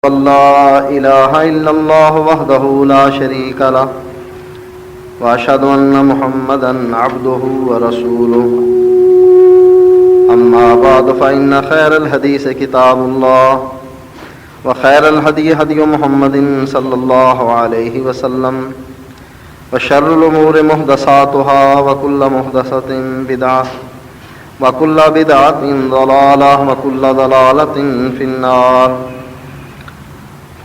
لا إله إلا الله وحده لا شريك له وأشهد أن محمدا عبده ورسوله أما بعد فإن خير الحديث كتاب الله وخير الهدي هدي محمد صلى الله عليه وسلم وشر الأمور محدثاتها وكل محدثة بدعة وكل بدعة ضلالة وكل ضلالة في النار.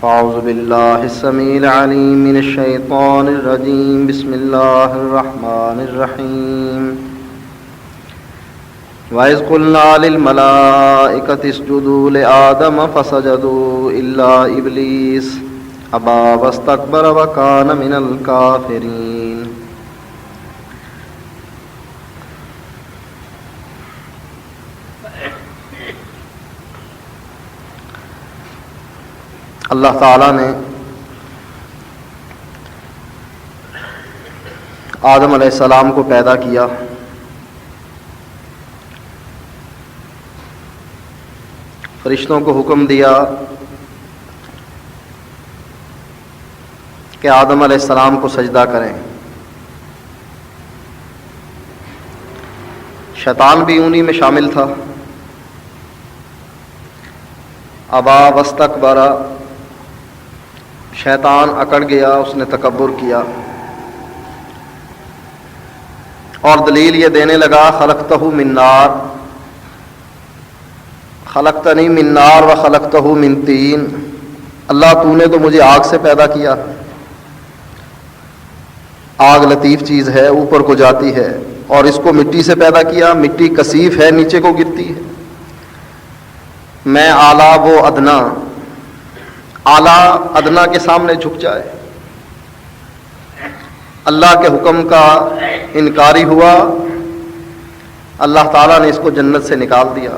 أعوذ بالله السميع العليم من الشيطان الرجيم. بسم الله الرحمن الرحيم. وإذ قلنا للملائكة اسجدوا لآدم فسجدوا إلا إبليس أبى واستكبر وكان من الكافرين. اللہ تعالیٰ نے آدم علیہ السلام کو پیدا کیا. فرشتوں کو حکم دیا کہ آدم علیہ السلام کو سجدہ کریں. شیطان بھی انہی میں شامل تھا. ابا واستکبر، شیطان اکڑ گیا، اس نے تکبر کیا اور دلیل یہ دینے لگا خلقتہ من نار، خلقتنی من نار و خلقتہ من طین. اللہ تو نے تو مجھے آگ سے پیدا کیا. آگ لطیف چیز ہے، اوپر کو جاتی ہے، اور اس کو مٹی سے پیدا کیا. مٹی کثیف ہے، نیچے کو گرتی ہے. میں اعلیٰ وہ ادنا، اعلیٰ ادنا کے سامنے جھک جائے. اللہ کے حکم کا انکاری ہوا، اللہ تعالیٰ نے اس کو جنت سے نکال دیا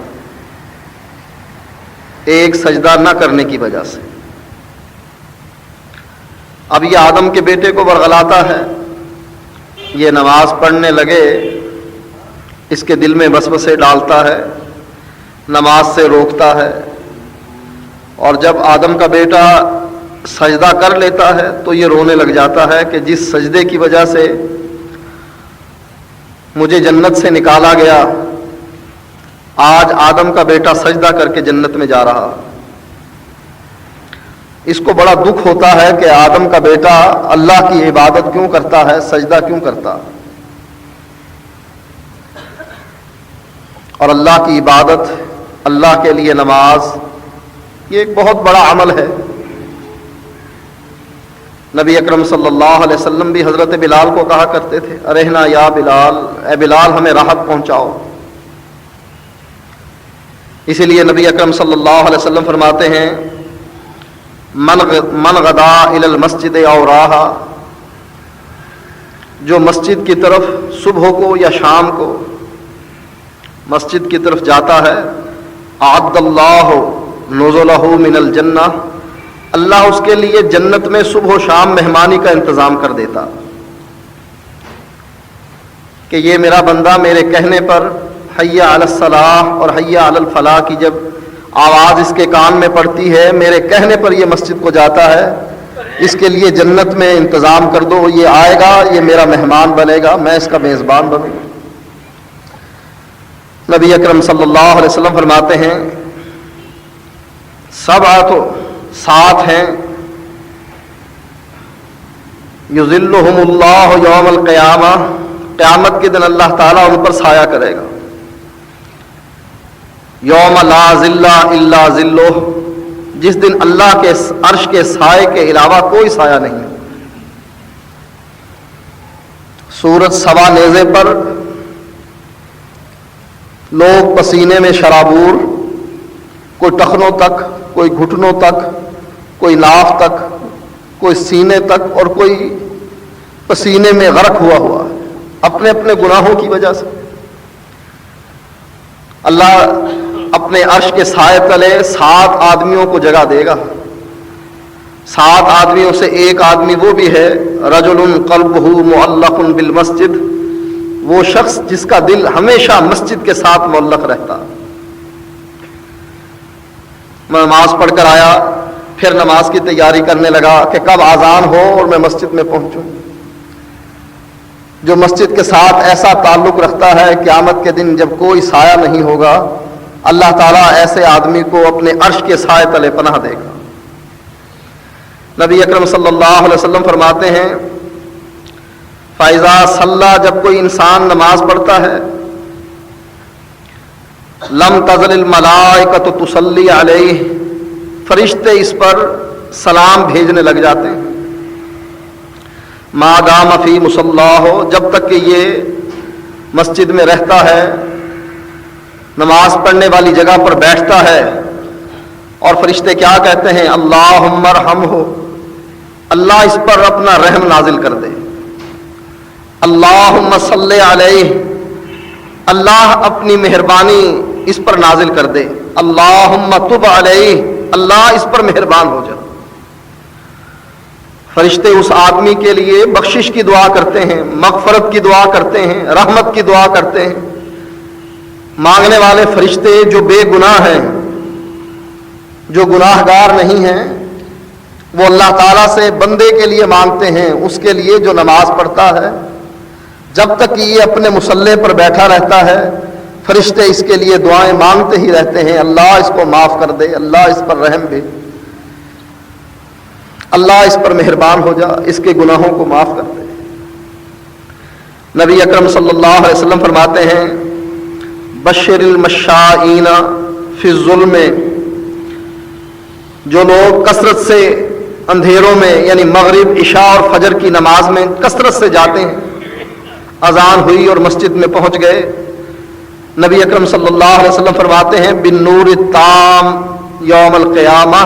ایک سجدہ نہ کرنے کی وجہ سے. اب یہ آدم کے بیٹے کو ورغلاتا ہے. یہ نماز پڑھنے لگے، اس کے دل میں وسوسے ڈالتا ہے، نماز سے روکتا ہے. اور جب آدم کا بیٹا سجدہ کر لیتا ہے تو یہ رونے لگ جاتا ہے کہ جس سجدے کی وجہ سے مجھے جنت سے نکالا گیا، آج آدم کا بیٹا سجدہ کر کے جنت میں جا رہا. اس کو بڑا دکھ ہوتا ہے کہ آدم کا بیٹا اللہ کی عبادت کیوں کرتا ہے، سجدہ کیوں کرتا. اور اللہ کی عبادت، اللہ کے لیے نماز، یہ ایک بہت بڑا عمل ہے. نبی اکرم صلی اللہ علیہ وسلم بھی حضرت بلال کو کہا کرتے تھے ارحنا یا بلال، اے بلال ہمیں راحت پہنچاؤ. اسی لیے نبی اکرم صلی اللہ علیہ وسلم فرماتے ہیں من غدا الی المسجد او راہا، جو مسجد کی طرف صبح کو یا شام کو مسجد کی طرف جاتا ہے، اعد اللہ نزلہ من الجنہ، اللہ اس کے لیے جنت میں صبح و شام مہمانی کا انتظام کر دیتا. کہ یہ میرا بندہ میرے کہنے پر حی علی الصلاح اور حی علی الفلاح کی جب آواز اس کے کان میں پڑتی ہے، میرے کہنے پر یہ مسجد کو جاتا ہے، اس کے لیے جنت میں انتظام کر دو، یہ آئے گا، یہ میرا مہمان بنے گا، میں اس کا میزبان بنوں گا. نبی اکرم صلی اللہ علیہ وسلم فرماتے ہیں سبعۃ، سات ہیں، یظلہم اللہ یوم القیامہ، قیامت کے دن اللہ تعالیٰ ان پر سایہ کرے گا. یوم لا ظل الا ظلہ، جس دن اللہ کے عرش کے سائے کے علاوہ کوئی سایہ نہیں. سورج سوا نیزے پر لوگ پسینے میں شرابور، کوئی ٹخنوں تک، کوئی گھٹنوں تک، کوئی ناف تک، کوئی سینے تک، اور کوئی پسینے میں غرق ہوا ہوا ہے اپنے اپنے گناہوں کی وجہ سے. اللہ اپنے عرش کے سائے تلے 7 آدمیوں کو جگہ دے گا. 7 آدمیوں سے ایک آدمی وہ بھی ہے رجل قلبہ معلق بالمسجد، وہ شخص جس کا دل ہمیشہ مسجد کے ساتھ معلق رہتا. میں نماز پڑھ کر آیا، پھر نماز کی تیاری کرنے لگا کہ کب اذان ہو اور میں مسجد میں پہنچوں۔ جو مسجد کے ساتھ ایسا تعلق رکھتا ہے، قیامت کے دن جب کوئی سایہ نہیں ہوگا، اللہ تعالیٰ ایسے آدمی کو اپنے عرش کے سائے تلے پناہ دے گا۔ نبی اکرم صلی اللہ علیہ وسلم فرماتے ہیں فَإِذَا صَلَّى، جب کوئی انسان نماز پڑھتا ہے، لم تزل الملائکۃ تصلی علیہ، فرشتے اس پر سلام بھیجنے لگ جاتے ہیں، ما دام فی مصلاہ، جب تک کہ یہ مسجد میں رہتا ہے، نماز پڑھنے والی جگہ پر بیٹھتا ہے۔ اور فرشتے کیا کہتے ہیں؟ اللہم ارحمہ، اللہ اس پر اپنا رحم نازل کر دے، اللہم صلی علیہ، اللہ اپنی مہربانی اس پر نازل کر دے، اللہم تب علیہ، اللہ اس پر مہربان ہو جا۔ فرشتے اس آدمی کے لیے بخشش کی دعا کرتے ہیں، مغفرت کی دعا کرتے ہیں، رحمت کی دعا کرتے ہیں۔ مانگنے والے فرشتے جو بے گناہ ہیں، جو گناہ گار نہیں ہیں، وہ اللہ تعالیٰ سے بندے کے لیے مانگتے ہیں، اس کے لیے جو نماز پڑھتا ہے۔ جب تک کہ یہ اپنے مصلے پر بیٹھا رہتا ہے، فرشتے اس کے لیے دعائیں مانگتے ہی رہتے ہیں، اللہ اس کو معاف کر دے، اللہ اس پر رحم بھیج، اللہ اس پر مہربان ہو جا، اس کے گناہوں کو معاف کر دے۔ نبی اکرم صلی اللہ علیہ وسلم فرماتے ہیں بشر المشائین فی الظلم، جو لوگ کثرت سے اندھیروں میں یعنی مغرب، عشاء اور فجر کی نماز میں کثرت سے جاتے ہیں، اذان ہوئی اور مسجد میں پہنچ گئے، نبی اکرم صلی اللہ علیہ وسلم فرماتے ہیں بالنور التام یوم القیامہ،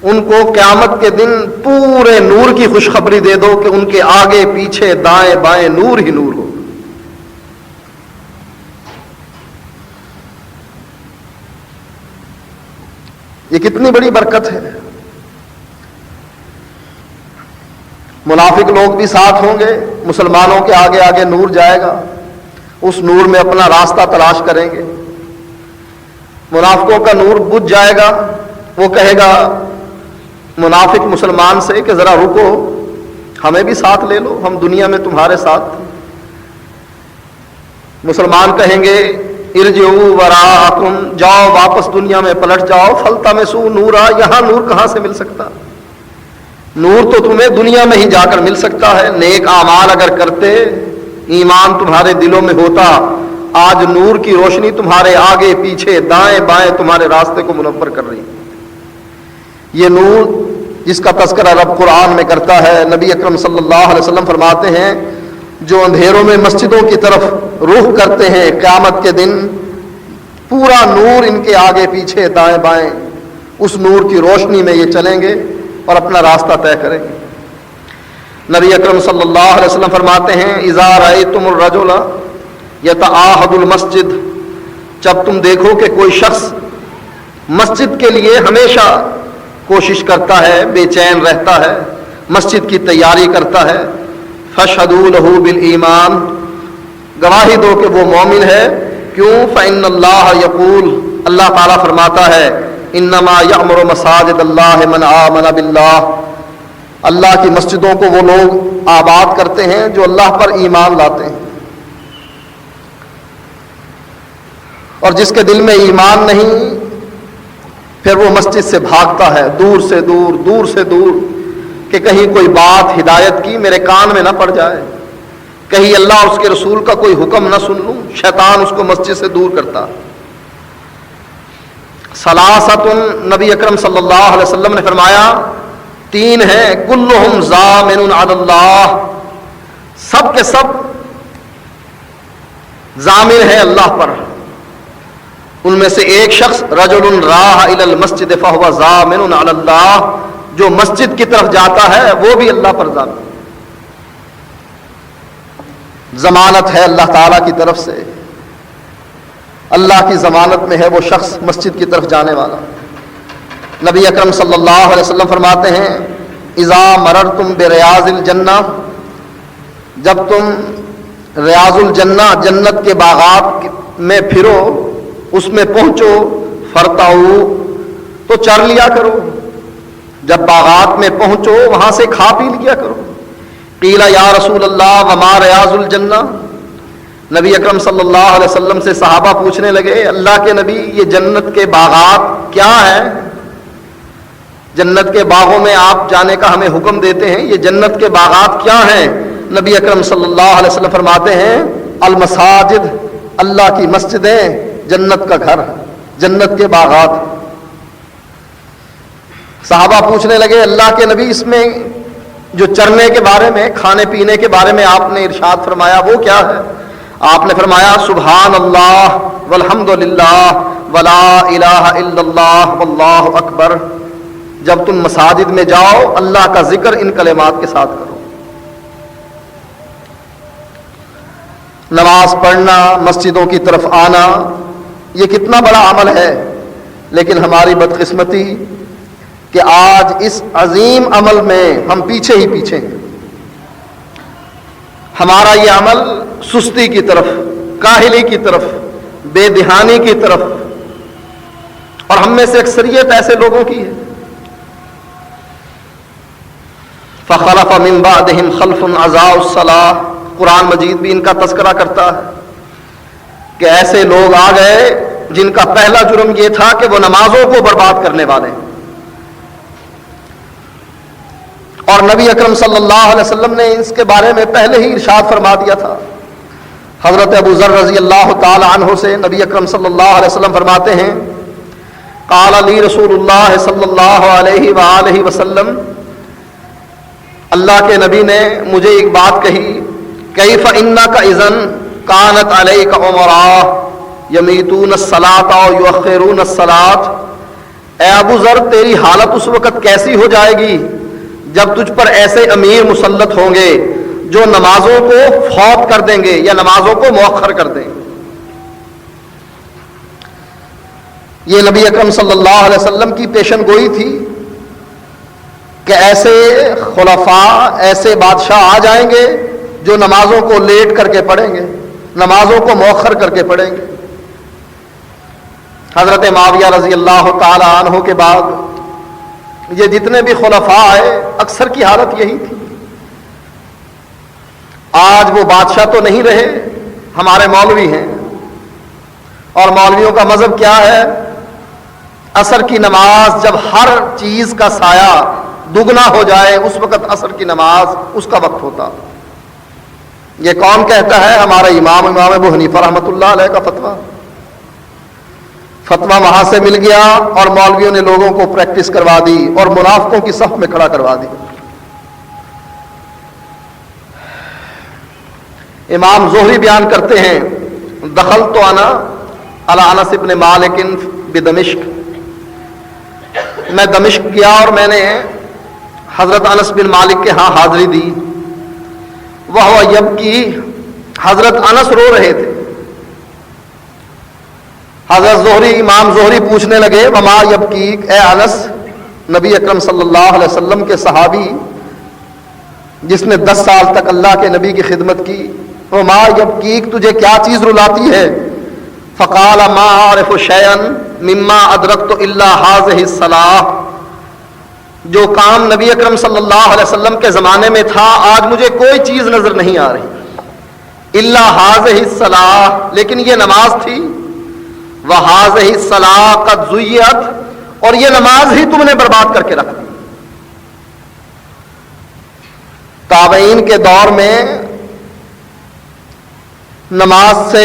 ان کو قیامت کے دن پورے نور کی خوشخبری دے دو کہ ان کے آگے پیچھے دائیں بائیں نور ہی نور ہو۔ یہ کتنی بڑی برکت ہے۔ منافق لوگ بھی ساتھ ہوں گے، مسلمانوں کے آگے آگے نور جائے گا، اس نور میں اپنا راستہ تلاش کریں گے۔ منافقوں کا نور بجھ جائے گا، وہ کہے گا منافق مسلمان سے کہ ذرا رکو، ہمیں بھی ساتھ لے لو، ہم دنیا میں تمہارے ساتھ تھے۔ مسلمان کہیں گے ارجعوا وراءکم، جاؤ واپس دنیا میں پلٹ جاؤ، فالتمسوا نورا، یہاں نور کہاں سے مل سکتا؟ نور تو تمہیں دنیا میں ہی جا کر مل سکتا ہے۔ نیک اعمال اگر کرتے، ایمان تمہارے دلوں میں ہوتا، آج نور کی روشنی تمہارے آگے پیچھے دائیں بائیں تمہارے راستے کو منور کر رہی ہے۔ یہ نور جس کا تذکرہ رب قرآن میں کرتا ہے، نبی اکرم صلی اللہ علیہ وسلم فرماتے ہیں جو اندھیروں میں مسجدوں کی طرف رخ کرتے ہیں، قیامت کے دن پورا نور ان کے آگے پیچھے دائیں بائیں، اس نور کی روشنی میں یہ چلیں گے اور اپنا راستہ طے کریں گے۔ نبی اکرم صلی اللہ علیہ وسلم فرماتے ہیں اذا رأیتم الرجل یتعاہد المسجد، جب تم دیکھو کہ کوئی شخص مسجد کے لیے ہمیشہ کوشش کرتا ہے، بے چین رہتا ہے، مسجد کی تیاری کرتا ہے، فاشہدوا لہ بالایمان، گواہی دو کہ وہ مومن ہے۔ کیوں؟ فإن اللہ یقول، اللہ تعالیٰ فرماتا ہے انما یعمر مساجد اللہ من آمن باللہ، اللہ کی مسجدوں کو وہ لوگ آباد کرتے ہیں جو اللہ پر ایمان لاتے ہیں، اور جس کے دل میں ایمان نہیں پھر وہ مسجد سے بھاگتا ہے، دور سے دور، دور سے دور، کہ کہیں کوئی بات ہدایت کی میرے کان میں نہ پڑ جائے، کہیں اللہ اور اس کے رسول کا کوئی حکم نہ سن لوں، شیطان اس کو مسجد سے دور کرتا۔ ثلاثۃ، نبی اکرم صلی اللہ علیہ وسلم نے فرمایا تین ہیں، کلہم ضامن علی اللہ، سب کے سب ضامن ہیں اللہ پر۔ ان میں سے ایک شخص رجل راح الی المسجد فہو ضامن علی اللہ، جو مسجد کی طرف جاتا ہے وہ بھی اللہ پر ضامن، ضمانت ہے اللہ تعالیٰ کی طرف سے، اللہ کی ضمانت میں ہے وہ شخص مسجد کی طرف جانے والا۔ نبی اکرم صلی اللہ علیہ وسلم فرماتے ہیں اذا مررتم بریاض الجنہ، جب تم ریاض الجنہ جنت کے باغات میں پھرو، اس میں پہنچو، فرتعو، تو چر لیا کرو، جب باغات میں پہنچو وہاں سے کھا پی لیا کرو. قیل یا رسول اللہ وما ریاض الجنہ، نبی اکرم صلی اللہ علیہ وسلم سے صحابہ پوچھنے لگے اللہ کے نبی یہ جنت کے باغات کیا ہیں؟ جنت کے باغوں میں آپ جانے کا ہمیں حکم دیتے ہیں، یہ جنت کے باغات کیا ہیں؟ نبی اکرم صلی اللہ علیہ وسلم فرماتے ہیں المساجد، اللہ کی مسجدیں جنت کا گھر، جنت کے باغات. صحابہ پوچھنے لگے اللہ کے نبی اس میں جو چرنے کے بارے میں، کھانے پینے کے بارے میں آپ نے ارشاد فرمایا وہ کیا ہے؟ آپ نے فرمایا سبحان اللہ والحمد للہ ولا الہ الا اللہ واللہ اکبر. جب تم مساجد میں جاؤ اللہ کا ذکر ان کلمات کے ساتھ کرو. نماز پڑھنا، مسجدوں کی طرف آنا، یہ کتنا بڑا عمل ہے، لیکن ہماری بدقسمتی کہ آج اس عظیم عمل میں ہم پیچھے ہی پیچھے ہیں. ہمارا یہ عمل سستی کی طرف، کاہلی کی طرف، بے دھیانی کی طرف، اور ہم میں سے اکثریت ایسے لوگوں کی ہے. فخلف من بعدہم خلف اضاعوا الصلاۃ، قرآن مجید بھی ان کا تذکرہ کرتا ہے کہ ایسے لوگ آ گئے جن کا پہلا جرم یہ تھا کہ وہ نمازوں کو برباد کرنے والے. اور نبی اکرم صلی اللہ علیہ وسلم نے اس کے بارے میں پہلے ہی ارشاد فرما دیا تھا. حضرت ابو ذر رضی اللہ تعالی عنہ سے نبی اکرم صلی اللہ علیہ وسلم فرماتے ہیں قال لی رسول اللہ صلی اللہ علیہ وآلہ وسلم، اللہ کے نبی نے مجھے ایک بات کہی، کیف انک اذن کانت علیک امراء یمیتون الصلاۃ و یؤخرون الصلاۃ. اے ابو ذر تیری حالت اس وقت کیسی ہو جائے گی جب تجھ پر ایسے امیر مسلط ہوں گے جو نمازوں کو فوت کر دیں گے یا نمازوں کو مؤخر کر دیں گے. یہ نبی اکرم صلی اللہ علیہ وسلم کی پیشن گوئی تھی کہ ایسے خلفاء، ایسے بادشاہ آ جائیں گے جو نمازوں کو لیٹ کر کے پڑھیں گے، نمازوں کو مؤخر کر کے پڑھیں گے. حضرت معاویہ رضی اللہ تعالی عنہ کے بعد یہ جتنے بھی خلفاء آئے اکثر کی حالت یہی تھی. آج وہ بادشاہ تو نہیں رہے، ہمارے مولوی ہیں، اور مولویوں کا مذہب کیا ہے؟ عصر کی نماز جب ہر چیز کا سایہ دگنا ہو جائے اس وقت عصر کی نماز اس کا وقت ہوتا. یہ کون کہتا ہے؟ ہمارا امام ابو حنیفہ رحمۃ اللہ علیہ کا فتویٰ وہاں سے مل گیا، اور مولویوں نے لوگوں کو پریکٹس کروا دی اور منافقوں کی صف میں کھڑا کروا دی. امام زہری بیان کرتے ہیں دخلت انا علی انس بن مالک بدمشق، میں دمشق گیا اور میں نے حضرت انس بن مالک کے ہاں حاضری دی. وہ یبکی، حضرت انس رو رہے تھے. حضرت زہری، امام زہری پوچھنے لگے وما یبکیک، اے انس، نبی اکرم صلی اللہ علیہ وسلم کے صحابی جس نے 10 سال تک اللہ کے نبی کی خدمت کی، وما یبکیک، تجھے کیا چیز رلاتی ہے؟ فقال ما اعرف شیئا مما ادرکت الا هذه الصلاۃ، جو کام نبی اکرم صلی اللہ علیہ وسلم کے زمانے میں تھا آج مجھے کوئی چیز نظر نہیں آ رہی، الا هذه الصلاۃ، لیکن یہ نماز تھی. وَهَذِهِ الصَّلَاةُ قَدْ ضُيِّعَتْ، اور یہ نماز ہی تم نے برباد کر کے رکھ دی. تابعین کے دور میں نماز سے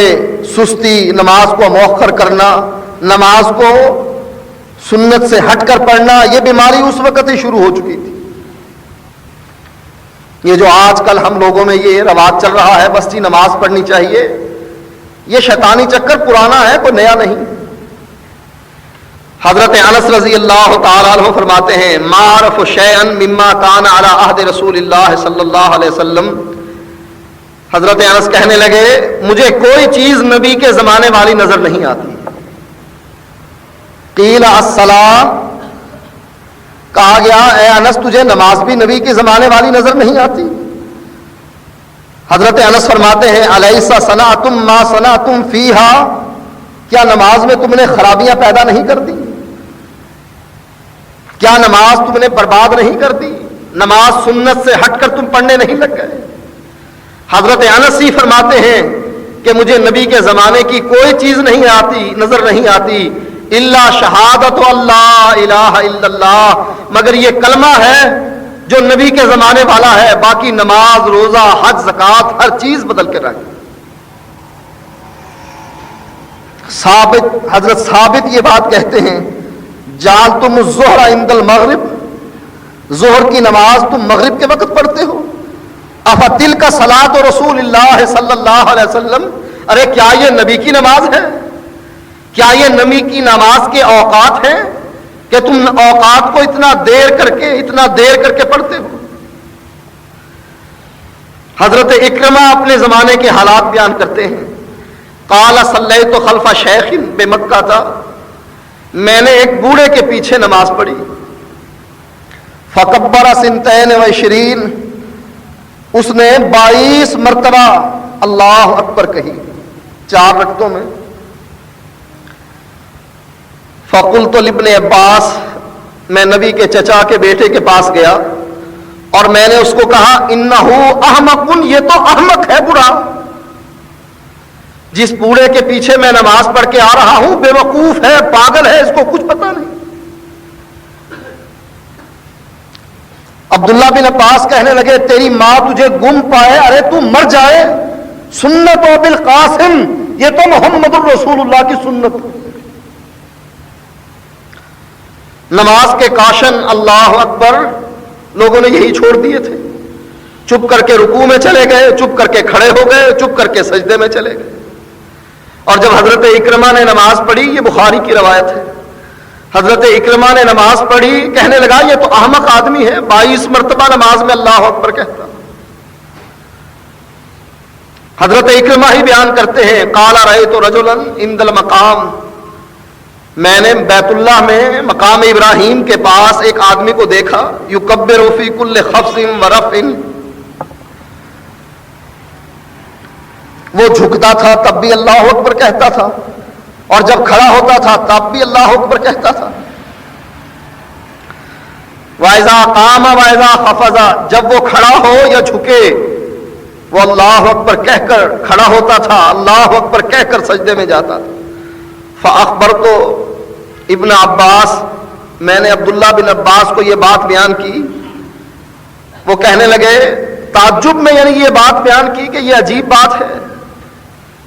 سستی، نماز کو مؤخر کرنا، نماز کو سنت سے ہٹ کر پڑھنا، یہ بیماری اس وقت ہی شروع ہو چکی تھی. یہ جو آج کل ہم لوگوں میں یہ رواج چل رہا ہے بس جی نماز پڑھنی چاہیے، یہ شیطانی چکر پرانا ہے، کوئی نیا نہیں. حضرت انس رضی اللہ تعالی عنہ فرماتے ہیں ما اعرف شیئا مما کان علی عہد رسول اللہ صلی اللہ علیہ وسلم. حضرت انس کہنے لگے مجھے کوئی چیز نبی کے زمانے والی نظر نہیں آتی. قیل الصلاۃ، کہا گیا اے انس تجھے نماز بھی نبی کے زمانے والی نظر نہیں آتی؟ حضرت انس فرماتے ہیں الیس صنعتم ما صنعتم فیہا، کیا نماز میں تم نے خرابیاں پیدا نہیں کر دی؟ کیا نماز تم نے برباد نہیں کر دی؟ نماز سنت سے ہٹ کر تم پڑھنے نہیں لگ گئے؟ حضرت انس ہی فرماتے ہیں کہ مجھے نبی کے زمانے کی کوئی چیز نہیں آتی، نظر نہیں آتی، الا شہادت اللہ الہ الا اللہ، مگر یہ کلمہ ہے جو نبی کے زمانے والا ہے، باقی نماز، روزہ، حج، زکوٰۃ ہر چیز بدل کے رکھ۔ حضرت ثابت یہ بات کہتے ہیں، جعلتم الظہر عند المغرب، ظہر کی نماز تم مغرب کے وقت پڑھتے ہو۔ افتلک صلاۃ رسول اللہ صلی اللہ علیہ وسلم، ارے کیا یہ نبی کی نماز ہے؟ کیا یہ نبی کی نماز کے اوقات ہیں کہ تم اوقات کو اتنا دیر کر کے پڑھتے ہو؟ حضرت اکرمہ اپنے زمانے کے حالات بیان کرتے ہیں، قال صلیت خلف شیخ بمکہ تھا، میں نے ایک بوڑھے کے پیچھے نماز پڑھی، فکبر 22، اس نے 22 مرتبہ اللہ اکبر کہی 4 رکعتوں میں۔ فقلت لابن عباس، میں نبی کے چچا کے بیٹے کے پاس گیا اور میں نے اس کو کہا، انہو احمق، یہ تو احمق ہے، بوڑھا، جس بوڑھے کے پیچھے میں نماز پڑھ کے آ رہا ہوں بے وقوف ہے، پاگل ہے، اس کو کچھ پتہ نہیں۔ عبداللہ بن عباس کہنے لگے، تیری ماں تجھے گم پائے، ارے تو مر جائے، سنت و بالقاسم، یہ تو محمد الرسول اللہ کی سنت۔ نماز کے کاشن اللہ اکبر لوگوں نے یہی چھوڑ دیے تھے، چپ کر کے رکوع میں چلے گئے، چپ کر کے کھڑے ہو گئے، چپ کر کے سجدے میں چلے گئے۔ اور جب حضرت اکرمہ نے نماز پڑھی، یہ بخاری کی روایت ہے، حضرت اکرمہ نے نماز پڑھی، کہنے لگا یہ تو احمق آدمی ہے، 22 مرتبہ نماز میں اللہ اکبر کہتا۔ حضرت اکرمہ ہی بیان کرتے ہیں، قال رأیت رجلا عند المقام، میں نے بیت اللہ میں مقام ابراہیم کے پاس ایک آدمی کو دیکھا، یکبر فی کل خفض ورفع، وہ جھکتا تھا تب بھی اللہ اکبر کہتا تھا، اور جب کھڑا ہوتا تھا تب بھی اللہ اکبر کہتا تھا۔ وَإِذَا قَامَ وَإِذَا خَفَضَ، جب وہ کھڑا ہو یا جھکے وہ اللہ اکبر کہہ کر کھڑا ہوتا تھا، اللہ اکبر کہہ کر سجدے میں جاتا تھا۔ فَأَخْبَرْتُ ابن عباس، میں نے عبداللہ بن عباس کو یہ بات بیان کی، وہ کہنے لگے تعجب میں، یعنی یہ بات بیان کی کہ یہ عجیب بات ہے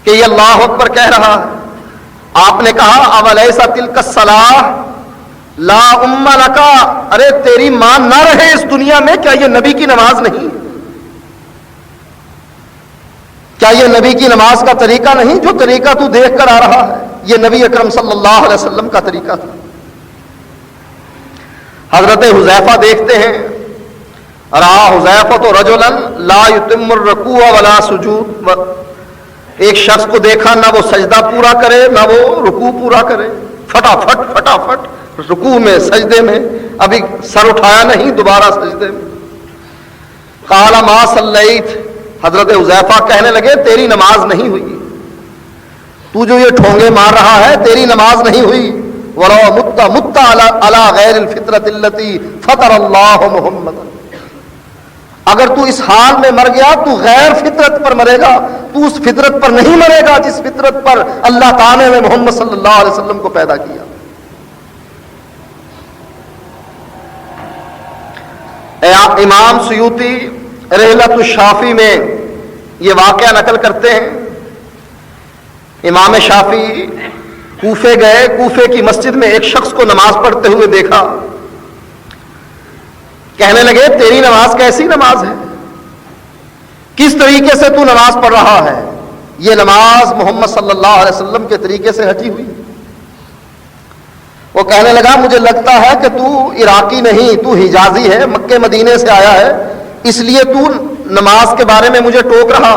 کہ یہ اللہ اکبر کہہ رہا ہے۔ آپ نے کہا، اولیس تلک الصلاۃ لا ام لک، ارے تیری ماں نہ رہے اس دنیا میں، کیا یہ نبی کی نماز نہیں؟ کیا یہ نبی کی نماز کا طریقہ نہیں؟ جو طریقہ تو دیکھ کر آ رہا ہے، یہ نبی اکرم صلی اللہ علیہ وسلم کا طریقہ تھا۔ حضرت حذیفہ دیکھتے ہیں، رأى حذیفہ رجلا لا یتم الرکوع ولا سجود، ایک شخص کو دیکھا نہ وہ سجدہ پورا کرے نہ وہ رکوع پورا کرے، فٹافٹ رکوع میں، سجدے میں، ابھی سر اٹھایا نہیں، دوبارہ سجدے میں۔ قال ما صلیت، حضرت حذیفہ کہنے لگے تیری نماز نہیں ہوئی، تو جو یہ ٹھونگے مار رہا ہے تیری نماز نہیں ہوئی۔ وَلَوْ مُتَّ عَلَى غَيْرِ الْفِطْرَةِ الَّتِي فَطَرَ اللَّهُ مُحَمَّدًا، اگر تو اس حال میں مر گیا تو غیر فطرت پر مرے گا، تو اس فطرت پر نہیں مرے گا جس فطرت پر اللہ تعالی نے محمد صلی اللہ علیہ وسلم کو پیدا کیا۔ امام سیوطی رحلۃ الشافی میں یہ واقعہ نقل کرتے ہیں، امام شافعی کوفے گئے، کوفے کی مسجد میں ایک شخص کو نماز پڑھتے ہوئے دیکھا، کہنے لگے تیری نماز کیسی نماز ہے، کس طریقے سے تو نماز پڑھ رہا ہے، یہ نماز محمد صلی اللہ علیہ وسلم کے طریقے سے ہٹی ہوئی۔ وہ کہنے لگا مجھے لگتا ہے کہ تو عراقی نہیں، تو حجازی ہے، مکے مدینے سے آیا ہے، اس لیے تو نماز کے بارے میں مجھے ٹوک رہا،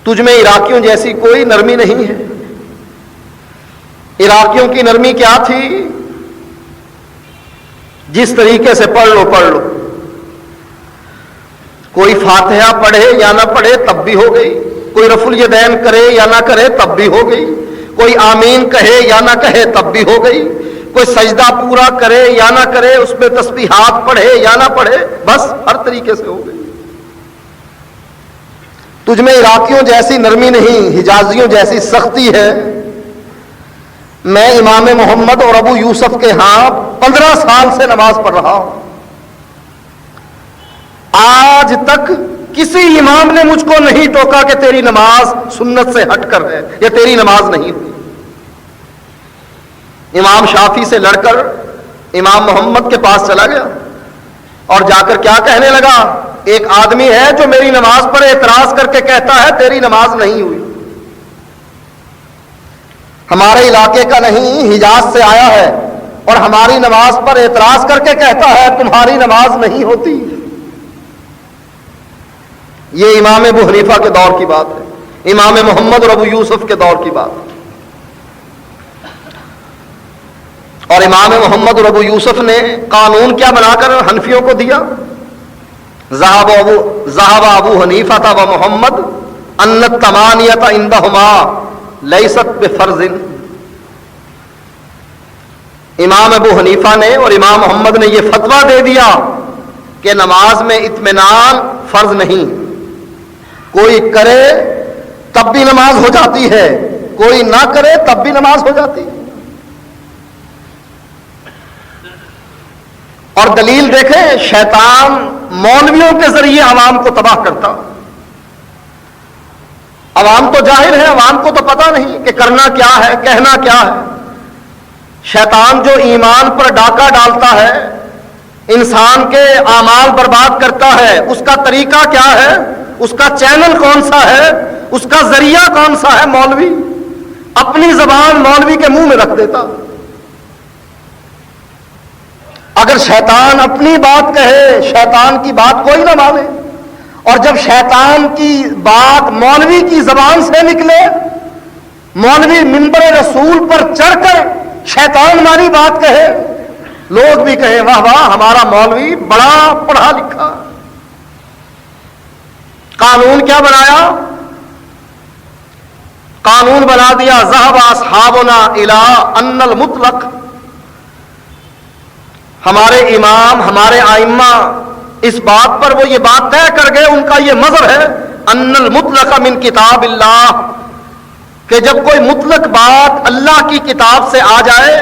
تجھ میں عراقیوں جیسی کوئی نرمی نہیں ہے۔ عراقیوں کی نرمی کیا تھی؟ جس طریقے سے پڑھ لو پڑھ لو، کوئی فاتحہ پڑھے یا نہ پڑھے تب بھی ہو گئی، کوئی رفع الیدین کرے یا نہ کرے تب بھی ہو گئی، کوئی آمین کہے یا نہ کہے تب بھی ہو گئی، کوئی سجدہ پورا کرے یا نہ کرے، اس میں تسبیحات پڑھے یا نہ پڑھے، بس ہر طریقے سے ہو گئی۔ تجھ میں عراقیوں جیسی نرمی نہیں، حجازیوں جیسی سختی ہے۔ میں امام محمد اور ابو یوسف کے ہاں 15 سال سے نماز پڑھ رہا ہوں، آج تک کسی امام نے مجھ کو نہیں ٹوکا کہ تیری نماز سنت سے ہٹ کر ہے یا تیری نماز نہیں ہوئی۔ امام شافعی سے لڑ کر امام محمد کے پاس چلا گیا اور جا کر کیا کہنے لگا، ایک آدمی ہے جو میری نماز پر اعتراض کر کے کہتا ہے تیری نماز نہیں ہوئی، ہمارے علاقے کا نہیں، حجاز سے آیا ہے اور ہماری نماز پر اعتراض کر کے کہتا ہے تمہاری نماز نہیں ہوتی۔ یہ امام ابو حنیفہ کے دور کی بات ہے، امام محمد اور ابو یوسف کے دور کی بات ہے۔ اور امام محمد اور ابو یوسف نے قانون کیا بنا کر حنفیوں کو دیا، ذهب ابو حنیفہ و محمد ان التمانیۃ عندہما لیست بفرض۔ امام ابو حنیفہ نے اور امام محمد نے یہ فتویٰ دے دیا کہ نماز میں اطمینان فرض نہیں، کوئی کرے تب بھی نماز ہو جاتی ہے، کوئی نہ کرے تب بھی نماز ہو جاتی ہے۔ اور دلیل دیکھیں، شیطان مولویوں کے ذریعے عوام کو تباہ کرتا۔ عوام تو جاہل ہے، عوام کو تو پتہ نہیں کہ کرنا کیا ہے، کہنا کیا ہے۔ شیطان جو ایمان پر ڈاکہ ڈالتا ہے، انسان کے اعمال برباد کرتا ہے، اس کا طریقہ کیا ہے، اس کا چینل کون سا ہے، اس کا ذریعہ کون سا ہے، مولوی اپنی زبان مولوی کے منہ میں رکھ دیتا۔ اگر شیطان اپنی بات کہے، شیطان کی بات کوئی نہ مانے، اور جب شیطان کی بات مولوی کی زبان سے نکلے، مولوی منبر رسول پر چڑھ کر شیطان ماری بات کہے، لوگ بھی کہیں واہ واہ ہمارا مولوی بڑا پڑھا لکھا۔ قانون کیا بنایا؟ قانون بنا دیا ذهب اصحابنا الى ان المطلق، ہمارے امام ہمارے ائمہ اس بات پر وہ یہ بات طے کر گئے، ان کا یہ مذہب ہے ان المطلق من کتاب اللہ، کہ جب کوئی مطلق بات اللہ کی کتاب سے آ جائے،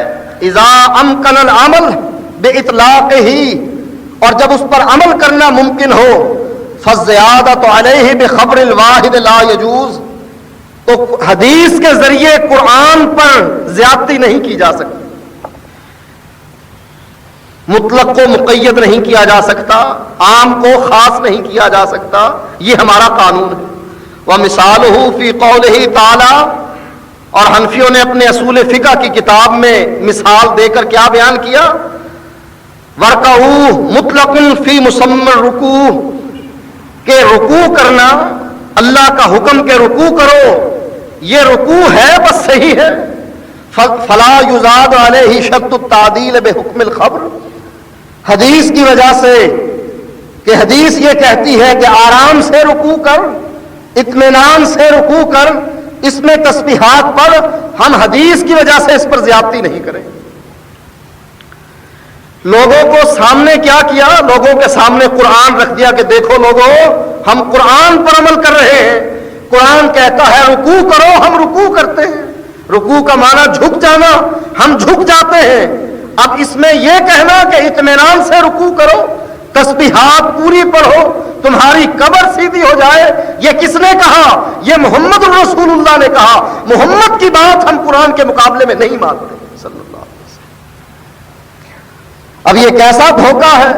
اذا امکن العمل باطلاقہ، اور جب اس پر عمل کرنا ممکن ہو، فالزیادۃ علیہ بخبر الواحد لا یجوز، تو حدیث کے ذریعے قرآن پر زیادتی نہیں کی جا سکتی، مطلق کو مقید نہیں کیا جا سکتا، عام کو خاص نہیں کیا جا سکتا، یہ ہمارا قانون ہے۔ وَمِثَالُهُ فِي قَوْلِهِ تَعَالَى، اور حنفیوں نے اپنے اصول فقہ کی کتاب میں مثال دے کر کیا بیان کیا، وَرْكَعُوا مُطْلَقٌ فِي مُسَمَّى الرُّكُوعِ، کہ رکوع کرنا، اللہ کا حکم کہ رکوع کرو، یہ رکوع ہے بس صحیح ہے، فَلَا يُزَادُ عَلَيْهِ شَرْطُ التَّعْدِيلِ بِحُكْمِ الْخَبْرِ، حدیث کی وجہ سے کہ حدیث یہ کہتی ہے کہ آرام سے رکوع کر، اطمینان سے رکوع کر، اس میں تسبیحات پڑھ، ہم حدیث کی وجہ سے اس پر زیادتی نہیں کریں۔ لوگوں کو سامنے کیا کیا؟ لوگوں کے سامنے قرآن رکھ دیا کہ دیکھو لوگوں، ہم قرآن پر عمل کر رہے ہیں، قرآن کہتا ہے رکوع کرو، ہم رکوع کرتے ہیں، رکوع کا معنی جھک جانا، ہم جھک جاتے ہیں۔ اب اس میں یہ کہنا کہ اطمینان سے رکوع کرو، تسبیحات پوری پڑھو، تمہاری قبر سیدھی ہو جائے، یہ کس نے کہا؟ یہ محمد الرسول اللہ نے کہا۔ محمد کی بات ہم قرآن کے مقابلے میں نہیں مانتے صلی اللہ علیہ وسلم۔ اب یہ کیسا دھوکہ ہے؟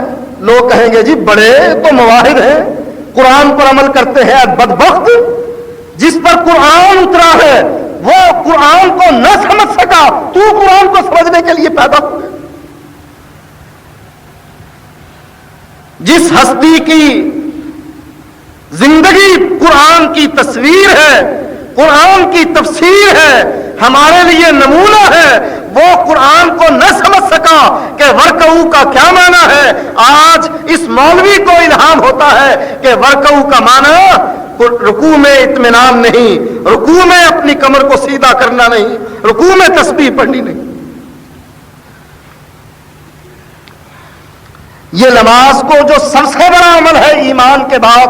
لوگ کہیں گے جی بڑے تو مواہب ہیں، قرآن پر عمل کرتے ہیں، بدبخت جس پر قرآن اترا ہے وہ قرآن کو نہ سمجھ سکا، تو قرآن کو سمجھنے کے لیے پیدا ہوئے۔ جس ہستی کی زندگی قرآن کی تصویر ہے، قرآن کی تفسیر ہے، ہمارے لیے نمونہ ہے، وہ قرآن کو نہ سمجھ سکا کہ ورکعو کا کیا معنی ہے۔ آج اس مولوی کو الہام ہوتا ہے کہ ورکعو کا معنی رکوع میں اطمینان نہیں، رکوع میں اپنی کمر کو سیدھا کرنا نہیں، رکوع میں تسبیح پڑھنی نہیں۔ یہ نماز کو جو سب سے بڑا عمل ہے ایمان کے بعد،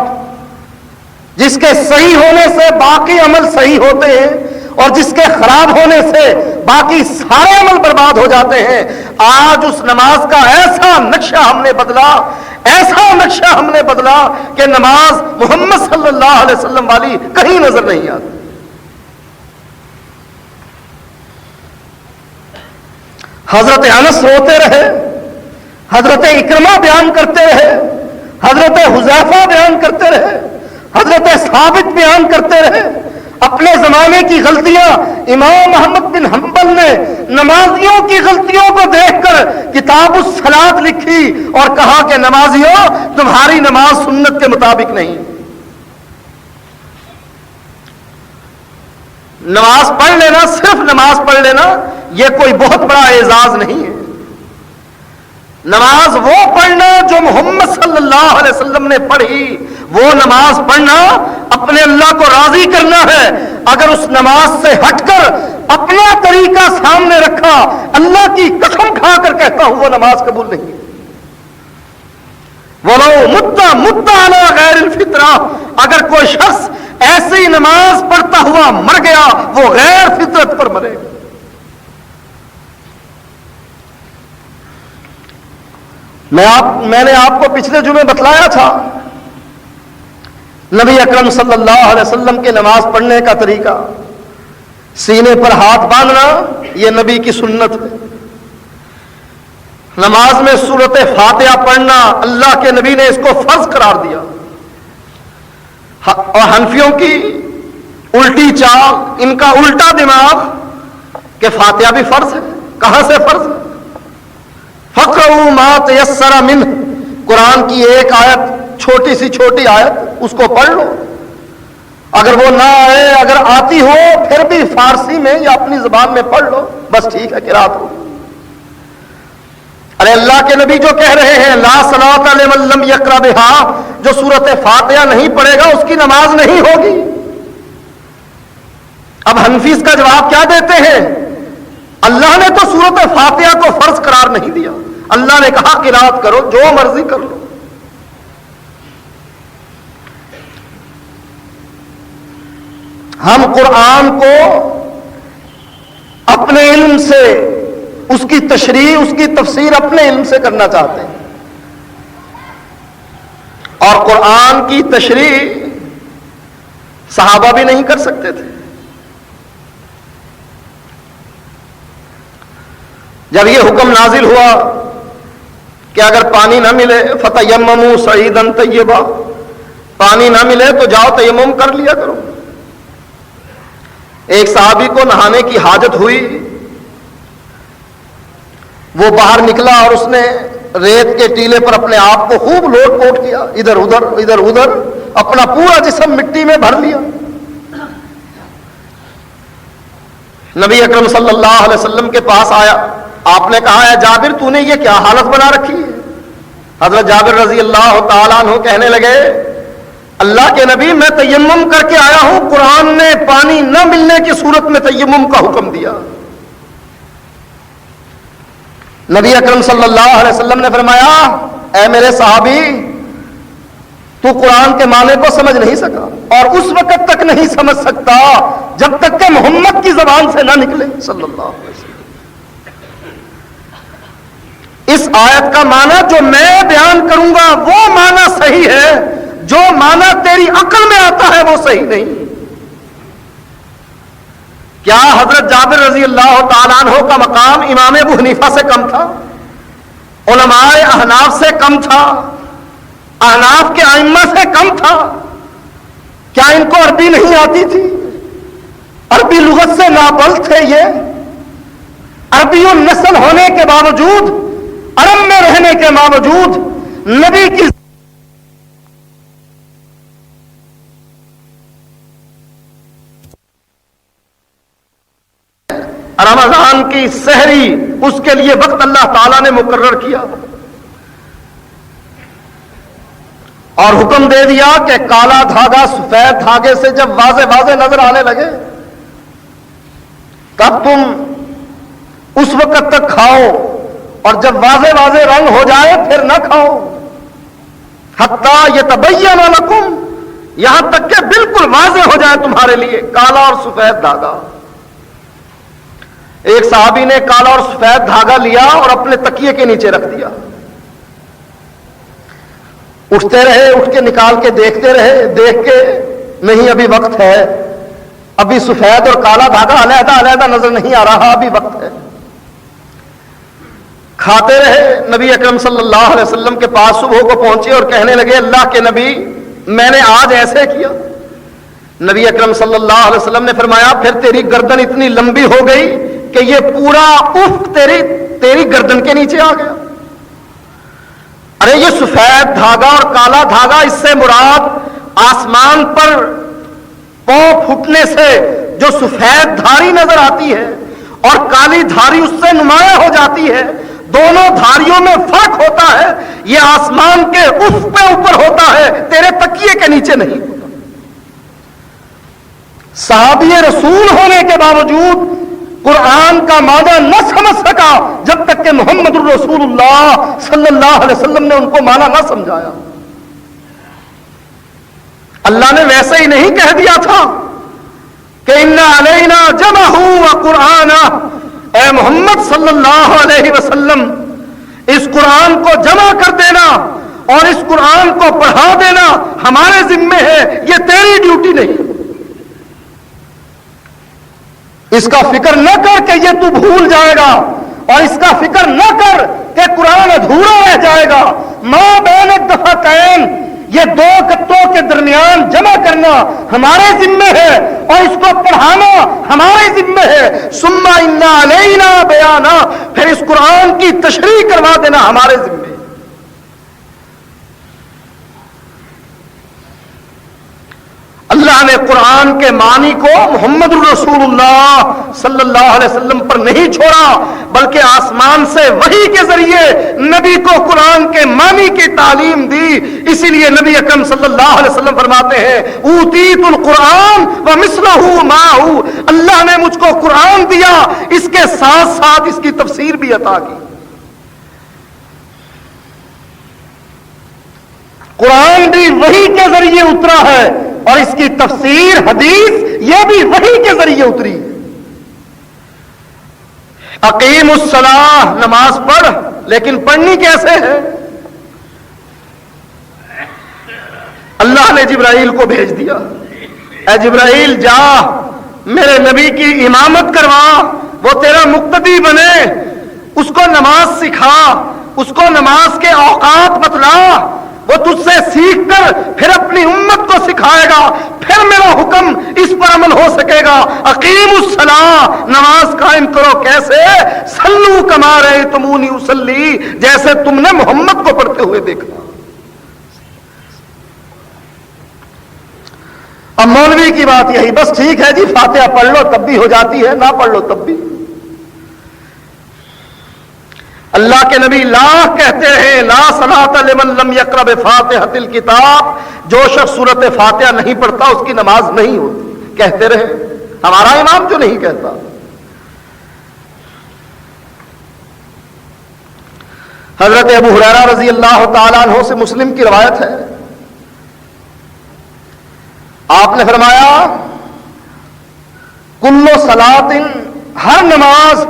جس کے صحیح ہونے سے باقی عمل صحیح ہوتے ہیں اور جس کے خراب ہونے سے باقی سارے عمل برباد ہو جاتے ہیں، آج اس نماز کا ایسا نقشہ ہم نے بدلا، ایسا نقشہ ہم نے بدلا کہ نماز محمد صلی اللہ علیہ وسلم والی کہیں نظر نہیں آتی۔ حضرت انس روتے رہے، حضرت اکرمہ بیان کرتے رہے، حضرت حذیفہ بیان کرتے رہے، حضرت ثابت بیان کرتے رہے اپنے زمانے کی غلطیاں۔ امام محمد بن حنبل نے نمازیوں کی غلطیوں کو دیکھ کر کتاب الصلاۃ لکھی اور کہا کہ نمازیوں تمہاری نماز سنت کے مطابق نہیں۔ نماز پڑھ لینا، صرف نماز پڑھ لینا، یہ کوئی بہت بڑا اعزاز نہیں ہے۔ نماز وہ پڑھنا جو محمد صلی اللہ علیہ وسلم نے پڑھی، وہ نماز پڑھنا اپنے اللہ کو راضی کرنا ہے۔ اگر اس نماز سے ہٹ کر اپنا طریقہ سامنے رکھا، اللہ کی قسم کھا کر کہتا ہوں وہ نماز قبول نہیں ہے۔ وَلَوْ مُتَّ عَلَى غَيْرِ الْفِطْرَةِ، اگر کوئی شخص ایسی نماز پڑھتا ہوا مر گیا، وہ غیر فطرت پر مرے گا۔ میں نے آپ کو پچھلے جمعے بتلایا تھا نبی اکرم صلی اللہ علیہ وسلم کے نماز پڑھنے کا طریقہ، سینے پر ہاتھ باندھنا، یہ نبی کی سنت ہے۔ نماز میں سورۃ فاتحہ پڑھنا، اللہ کے نبی نے اس کو فرض قرار دیا۔ اور حنفیوں کی الٹی چال، ان کا الٹا دماغ کہ فاتحہ بھی فرض ہے۔ کہاں سے فرض ہے؟ فَقْرَؤُوا مَا تَيَسَّرَ مِنْهُ، قرآن کی ایک آیت، چھوٹی سی چھوٹی آیت، اس کو پڑھ لو۔ اگر وہ نہ آئے، اگر آتی ہو پھر بھی فارسی میں یا اپنی زبان میں پڑھ لو، بس ٹھیک ہے، قرات ہو۔ ارے اللہ کے نبی جو کہہ رہے ہیں لا صلاۃ لمن لم یقرأ بہا، جو سورۃ فاتحہ نہیں پڑھے گا اس کی نماز نہیں ہوگی۔ اب حنفی اس کا جواب کیا دیتے ہیں؟ اللہ نے تو سورۃ فاتحہ کو فرض قرار نہیں دیا، اللہ نے کہا قرات کرو، جو مرضی کر لو۔ ہم قرآن کو اپنے علم سے، اس کی تشریح، اس کی تفسیر اپنے علم سے کرنا چاہتے ہیں، اور قرآن کی تشریح صحابہ بھی نہیں کر سکتے تھے۔ جب یہ حکم نازل ہوا کہ اگر پانی نہ ملے فَتَيَمَّمُوا صَعِيدًا طَيِّبًا، پانی نہ ملے تو جاؤ تیمم کر لیا کرو۔ ایک صحابی کو نہانے کی حاجت ہوئی، وہ باہر نکلا اور اس نے ریت کے ٹیلے پر اپنے آپ کو خوب لوٹ پوٹ کیا، ادھر ادھر اپنا پورا جسم مٹی میں بھر لیا۔ نبی اکرم صلی اللہ علیہ وسلم کے پاس آیا، آپ نے کہا ہے جابر تو نے یہ کیا حالت بنا رکھی ہے؟ حضرت جابر رضی اللہ تعالیٰ عنہ کہنے لگے اللہ کے نبی میں تیمم کر کے آیا ہوں، قرآن نے پانی نہ ملنے کی صورت میں تیمم کا حکم دیا۔ نبی اکرم صلی اللہ علیہ وسلم نے فرمایا اے میرے صحابی، تو قرآن کے معنی کو سمجھ نہیں سکا اور اس وقت تک نہیں سمجھ سکتا جب تک کہ محمد کی زبان سے نہ نکلے صلی اللہ علیہ وسلم۔ اس آیت کا معنی جو میں بیان کروں گا وہ معنی صحیح ہے، جو معنی تیری عقل میں آتا ہے وہ صحیح نہیں۔ کیا حضرت جابر رضی اللہ تعالیٰ عنہ کا مقام امام ابو حنیفہ سے کم تھا؟ علماء احناف سے کم تھا؟ احناف کے ائمہ سے کم تھا؟ کیا ان کو عربی نہیں آتی تھی؟ عربی لغت سے نابلد تھے یہ؟ عربی النسل ہونے کے باوجود، عرب میں رہنے کے باوجود نبی کی رمضان کی سحری، اس کے لیے وقت اللہ تعالیٰ نے مقرر کیا اور حکم دے دیا کہ کالا دھاگا سفید دھاگے سے جب واضح واضح نظر آنے لگے تب تم اس وقت تک کھاؤ اور جب واضح واضح رنگ ہو جائے پھر نہ کھاؤ، حتیٰ یتبین لکم، یہاں تک کہ بالکل واضح ہو جائے تمہارے لیے کالا اور سفید دھاگا۔ ایک صحابی نے کالا اور سفید دھاگا لیا اور اپنے تکیے کے نیچے رکھ دیا، اٹھتے رہے، اٹھ کے نکال کے دیکھتے رہے، دیکھ کے نہیں ابھی وقت ہے، ابھی سفید اور کالا دھاگا علیحدہ علیحدہ نظر نہیں آ رہا، ابھی وقت ہے۔ کھاتے رہے، نبی اکرم صلی اللہ علیہ وسلم کے پاس صبح کو پہنچے اور کہنے لگے اللہ کے نبی میں نے آج ایسے کیا۔ نبی اکرم صلی اللہ علیہ وسلم نے فرمایا پھر تیری گردن اتنی لمبی ہو گئی کہ یہ پورا افق تیری گردن کے نیچے آ گیا۔ ارے یہ سفید دھاگا اور کالا دھاگا، اس سے مراد آسمان پر پاؤں پھٹنے سے جو سفید دھاری نظر آتی ہے اور کالی دھاری اس سے نمایاں ہو جاتی ہے، دونوں دھاریوں میں فرق ہوتا ہے، یہ آسمان کے افق پہ اوپر ہوتا ہے، تیرے تکیے کے نیچے نہیں ہوتا۔ صحابی رسول ہونے کے باوجود قرآن کا معنی نہ سمجھ سکا جب تک کہ محمد الرسول اللہ صلی اللہ علیہ وسلم نے ان کو معنی نہ سمجھایا۔ اللہ نے ویسے ہی نہیں کہہ دیا تھا کہ ان علینا جمعہ وقرآنہ، اے محمد صلی اللہ علیہ وسلم اس قرآن کو جمع کر دینا اور اس قرآن کو پڑھا دینا ہمارے ذمے ہے، یہ تیری ڈیوٹی نہیں۔ اس کا فکر نہ کر کہ یہ تو بھول جائے گا، اور اس کا فکر نہ کر کہ قرآن ادھورا رہ جائے گا۔ ما بین الدفتین، یہ دو کتوں کے درمیان جمع کرنا ہمارے ذمے ہے اور اس کو پڑھانا ہمارے ذمے ہے۔ ثم ان علینا بیانا، پھر اس قرآن کی تشریح کروا دینا ہمارے ذمے ہے۔ اللہ نے قرآن کے معنی کو محمد الرسول اللہ صلی اللہ علیہ وسلم پر نہیں چھوڑا، بلکہ آسمان سے وحی کے ذریعے نبی کو قرآن کے معنی کی تعلیم دی۔ اسی لیے نبی اکرم صلی اللہ علیہ وسلم فرماتے ہیں اوتیت القرآن ومثلہ معہ، اللہ نے مجھ کو قرآن دیا، اس کے ساتھ ساتھ اس کی تفسیر بھی عطا کی۔ قرآن بھی وحی کے ذریعے اترا ہے اور اس کی تفسیر حدیث یہ بھی وحی کے ذریعے اتری۔ اقیم الصلاۃ، نماز پڑھ، لیکن پڑھنی کیسے ہے؟ اللہ نے جبرائیل کو بھیج دیا، اے جبرائیل جا میرے نبی کی امامت کروا، وہ تیرا مقتدی بنے، اس کو نماز سکھا، اس کو نماز کے اوقات بتلا، وہ تجھ سے سیکھ کر پھر اپنی امت کو سکھائے گا، پھر میرا حکم اس پر عمل ہو سکے گا۔ اقیم الصلاۃ، نماز قائم کرو، کیسے؟ صلو کما رأیتمونی اصلی، جیسے تم نے محمد کو پڑھتے ہوئے دیکھا۔ اب مولوی کی بات یہی، بس ٹھیک ہے جی فاتحہ پڑھ لو تب بھی ہو جاتی ہے، نہ پڑھ لو تب بھی۔ اللہ کے نبی لاکھ کہتے ہیں لا صلاۃ لمن لم یقرأ بفاتحۃ الکتاب، جو شخص سورۃ فاتحہ نہیں پڑھتا اس کی نماز نہیں ہوتی، کہتے رہے، ہمارا امام جو نہیں کہتا۔ حضرت ابو ہریرہ رضی اللہ تعالیٰ عنہ سے مسلم کی روایت ہے، آپ نے فرمایا کل صلاۃ، ہر نماز،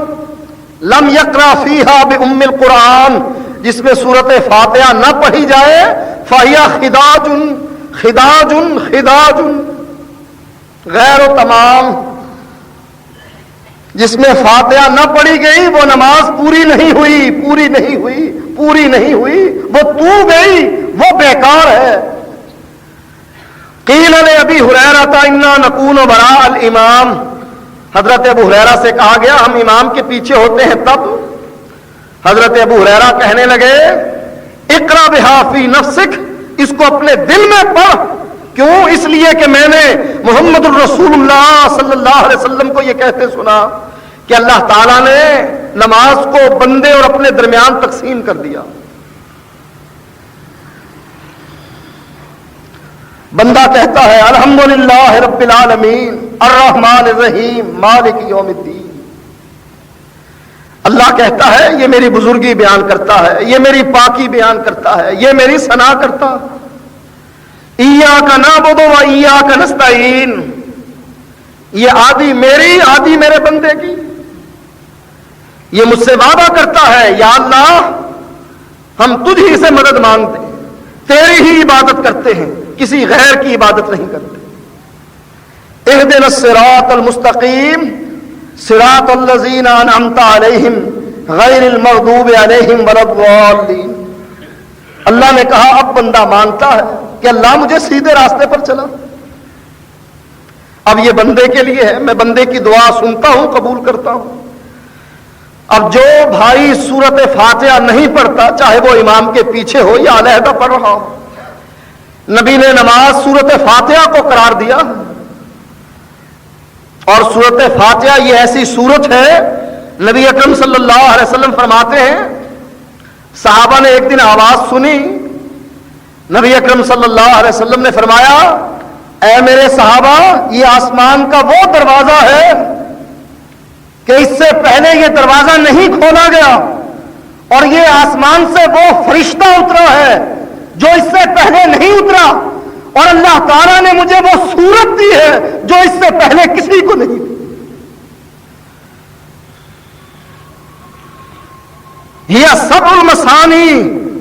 لم یقرأ فیہا بأم القرآن، جس میں سورۃ فاتحہ نہ پڑھی جائے، فہی خداج خداج خداج، غیر و تمام، جس میں فاتحہ نہ پڑھی گئی وہ نماز پوری نہیں ہوئی، پوری نہیں ہوئی، پوری نہیں ہوئی، وہ تو گئی، وہ بیکار ہے۔ قیل لأبی ہریرہ انا نکون وراء الامام، حضرت ابو ہریرہ سے کہا گیا ہم امام کے پیچھے ہوتے ہیں تب؟ حضرت ابو ہریرہ کہنے لگے اقرأ بہا فی نفسک، اس کو اپنے دل میں پڑھ۔ کیوں؟ اس لیے کہ میں نے محمد الرسول اللہ صلی اللہ علیہ وسلم کو یہ کہتے سنا کہ اللہ تعالیٰ نے نماز کو بندے اور اپنے درمیان تقسیم کر دیا۔ بندہ کہتا ہے الحمدللہ رب العالمین الرحمن الرحیم مالک یوم الدین، اللہ کہتا ہے یہ میری بزرگی بیان کرتا ہے، یہ میری پاکی بیان کرتا ہے، یہ میری ثنا کرتا ہے۔ ایاک نعبد و ایاک نستعین، یہ آدھی میری، آدھی میرے بندے کی۔ یہ مجھ سے وعدہ کرتا ہے یا اللہ ہم تجھ ہی سے مدد مانگتے ہیں، تیری ہی عبادت کرتے ہیں، کسی غیر کی عبادت نہیں کرتے۔ اہدنا الصراط المستقیم صراط الذین انعمت علیہم غیر المغضوب علیہم ولا الضالین۔ اللہ نے کہا اب بندہ مانتا ہے کہ اللہ مجھے سیدھے راستے پر چلا۔ اب یہ بندے کے لیے ہے، میں بندے کی دعا سنتا ہوں، قبول کرتا ہوں۔ اب جو بھائی سورت فاتحہ نہیں پڑھتا، چاہے وہ امام کے پیچھے ہو یا علیحدہ پڑھ رہا ہو، نبی نے نماز سورت فاتحہ کو قرار دیا، اور سورت فاتحہ یہ ایسی سورت ہے، نبی اکرم صلی اللہ علیہ وسلم فرماتے ہیں صحابہ نے ایک دن آواز سنی، نبی اکرم صلی اللہ علیہ وسلم نے فرمایا اے میرے صحابہ یہ آسمان کا وہ دروازہ ہے کہ اس سے پہلے یہ دروازہ نہیں کھولا گیا، اور یہ آسمان سے وہ فرشتہ اترا ہے جو اس سے پہلے نہیں اترا، اور اللہ تعالیٰ نے مجھے وہ صورت دی ہے جو اس سے پہلے کسی کو نہیں دی۔ یہ سبع المثانی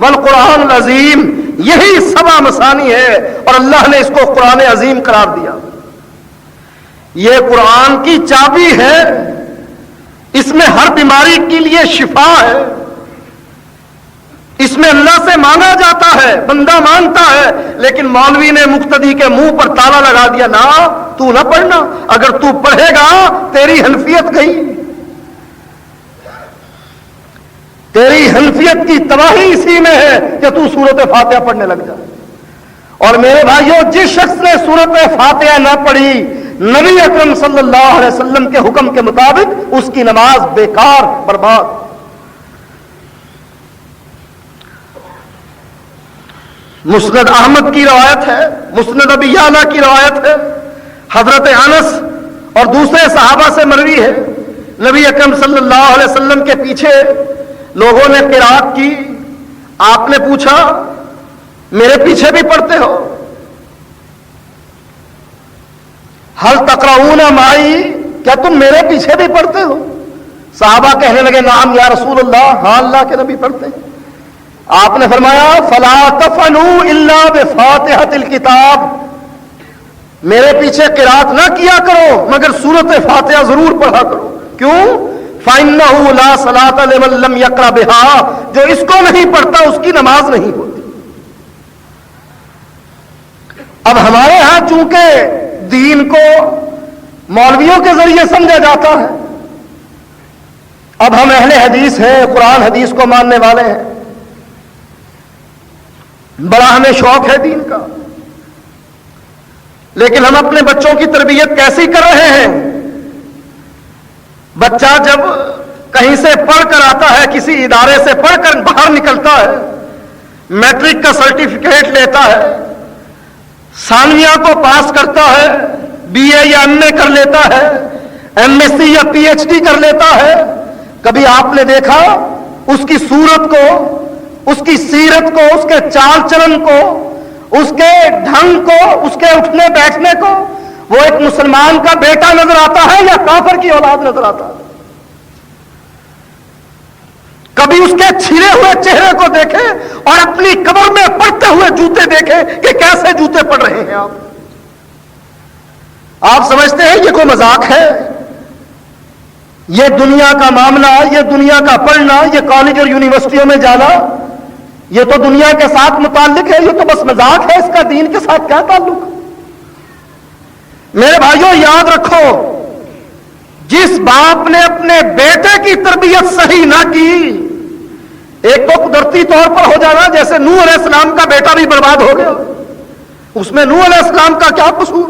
والقرآن العظیم، یہی سبع مثانی ہے، اور اللہ نے اس کو قرآن عظیم قرار دیا۔ یہ قرآن کی چابی ہے، اس میں ہر بیماری کے لیے شفا ہے، اس میں اللہ سے مانگا جاتا ہے، بندہ مانتا ہے، لیکن مولوی نے مقتدی کے منہ پر تالا لگا دیا، نہ تو نہ پڑھنا، اگر تو پڑھے گا تیری حنفیت گئی، تیری حنفیت کی تباہی اسی میں ہے کہ تو سورت فاتحہ پڑھنے لگ جا۔ اور میرے بھائیوں جس شخص نے سورت فاتحہ نہ پڑھی نبی اکرم صلی اللہ علیہ وسلم کے حکم کے مطابق اس کی نماز بیکار، برباد۔ مسند احمد کی روایت ہے، مسند ابی یعلا کی روایت ہے، حضرت انس اور دوسرے صحابہ سے مروی ہے، نبی اکرم صلی اللہ علیہ وسلم کے پیچھے لوگوں نے قرات کی، آپ نے پوچھا میرے پیچھے بھی پڑھتے ہو؟ حل تقرؤون معی، کیا تم میرے پیچھے بھی پڑھتے ہو؟ صحابہ کہنے لگے نعم یا رسول اللہ، ہاں اللہ کے نبی پڑھتے ہیں۔ آپ نے فرمایا فلا تفعلوا الا بفاتحۃ الکتاب، میرے پیچھے قرات نہ کیا کرو مگر سورت فاتحہ ضرور پڑھا کرو۔ کیوں؟ فإنہ لا صلاۃ لمن لم یقرأ بہا، جو اس کو نہیں پڑھتا اس کی نماز نہیں ہوتی۔ اب ہمارے ہاں چونکہ دین کو مولویوں کے ذریعے سمجھا جاتا ہے، اب ہم اہل حدیث ہیں، قرآن حدیث کو ماننے والے ہیں، بڑا ہمیں شوق ہے دین کا، لیکن ہم اپنے بچوں کی تربیت کیسی کر رہے ہیں؟ بچہ جب کہیں سے پڑھ کر آتا ہے، کسی ادارے سے پڑھ کر باہر نکلتا ہے، میٹرک کا سرٹیفکیٹ لیتا ہے، ثانویہ کو پاس کرتا ہے، بی اے یا ایم اے کر لیتا ہے، ایم ایس سی یا پی ایچ ڈی کر لیتا ہے، کبھی آپ نے دیکھا اس کی صورت کو، اس کی سیرت کو، اس کے چال چلن کو، اس کے ڈھنگ کو، اس کے اٹھنے بیٹھنے کو، وہ ایک مسلمان کا بیٹا نظر آتا ہے یا کافر کی اولاد نظر آتا ہے؟ کبھی اس کے چھلے ہوئے چہرے کو دیکھے اور اپنی قبر میں پڑتے ہوئے جوتے دیکھے کہ کیسے جوتے پڑ رہے ہیں آپ سمجھتے ہیں یہ کوئی مذاق ہے؟ یہ دنیا کا معاملہ، یہ دنیا کا پڑھنا، یہ کالج اور یونیورسٹیوں میں جانا، یہ تو دنیا کے ساتھ متعلق ہے، یہ تو بس مذاق ہے، اس کا دین کے ساتھ کیا تعلق؟ میرے بھائیوں یاد رکھو، جس باپ نے اپنے بیٹے کی تربیت صحیح نہ کی، ایک تو قدرتی طور پر ہو جانا، جیسے نوح علیہ السلام کا بیٹا بھی برباد ہو گیا، اس میں نوح علیہ السلام کا کیا قصور؟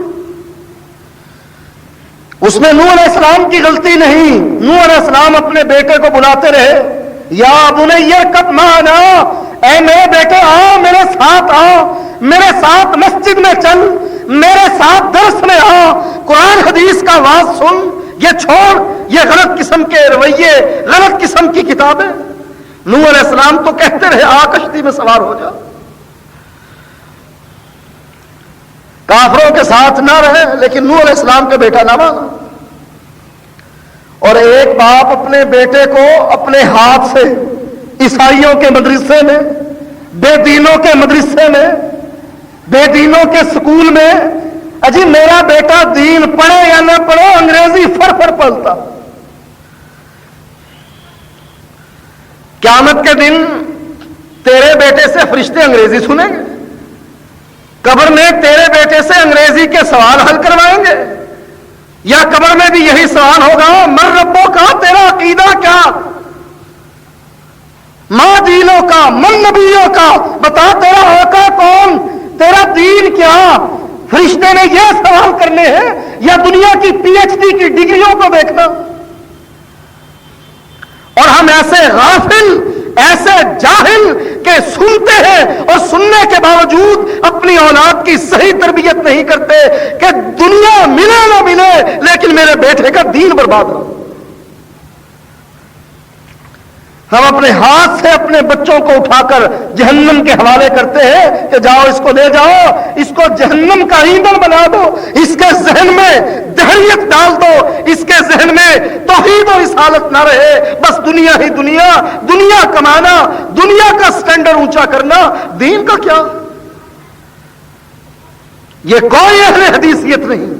اس میں نوح علیہ السلام کی غلطی نہیں، نوح علیہ السلام اپنے بیٹے کو بلاتے رہے، یا بنی ارکب معنا، اے میرے بیٹے آ، میرے ساتھ آ، میرے ساتھ مسجد میں چل، میرے ساتھ درس میں آ، قرآن حدیث کا واز سن، یہ چھوڑ یہ غلط قسم کے رویے، غلط قسم کی کتابیں. نوح علیہ السلام تو کہتے رہے آ کشتی میں سوار ہو جا، کافروں کے ساتھ نہ رہے، لیکن نوح علیہ السلام کا بیٹا نہ مانا. اور ایک باپ اپنے بیٹے کو اپنے ہاتھ سے عیسائیوں کے مدرسے میں، بے دینوں کے مدرسے میں، بے دینوں کے سکول میں، اجی میرا بیٹا دین پڑھے یا نہ پڑھے انگریزی فر پڑھتا. قیامت کے دن تیرے بیٹے سے فرشتے انگریزی سنیں گے، قبر میں تیرے بیٹے سے انگریزی کے سوال حل کروائیں گے، یا قبر میں بھی یہی سوال ہوگا من ربوں کا، تیرا عقیدہ کیا، ماں دینوں کا، من نبیوں کا، بتا تیرا آقا کون، تیرا دین کیا. فرشتے نے یہ سوال کرنے ہیں یا دنیا کی پی ایچ ڈی کی ڈگریوں کو دیکھنا. اور ہم ایسے غافل، ایسے جاہل کہ سنتے ہیں اور سننے کے باوجود اپنی اولاد کی صحیح تربیت نہیں کرتے کہ دنیا ملے نہ ملے لیکن میرے بیٹے کا دین برباد ہو. ہم اپنے ہاتھ سے اپنے بچوں کو اٹھا کر جہنم کے حوالے کرتے ہیں کہ جاؤ اس کو لے جاؤ، اس کو جہنم کا ایندھن بنا دو، اس کے ذہن میں دہریت ڈال دو، اس کے ذہن میں توحید و رسالت نہ رہے، بس دنیا ہی دنیا، دنیا کمانا، دنیا کا سٹینڈرڈ اونچا کرنا. دین کا کیا؟ یہ کوئی اہل حدیثیت نہیں.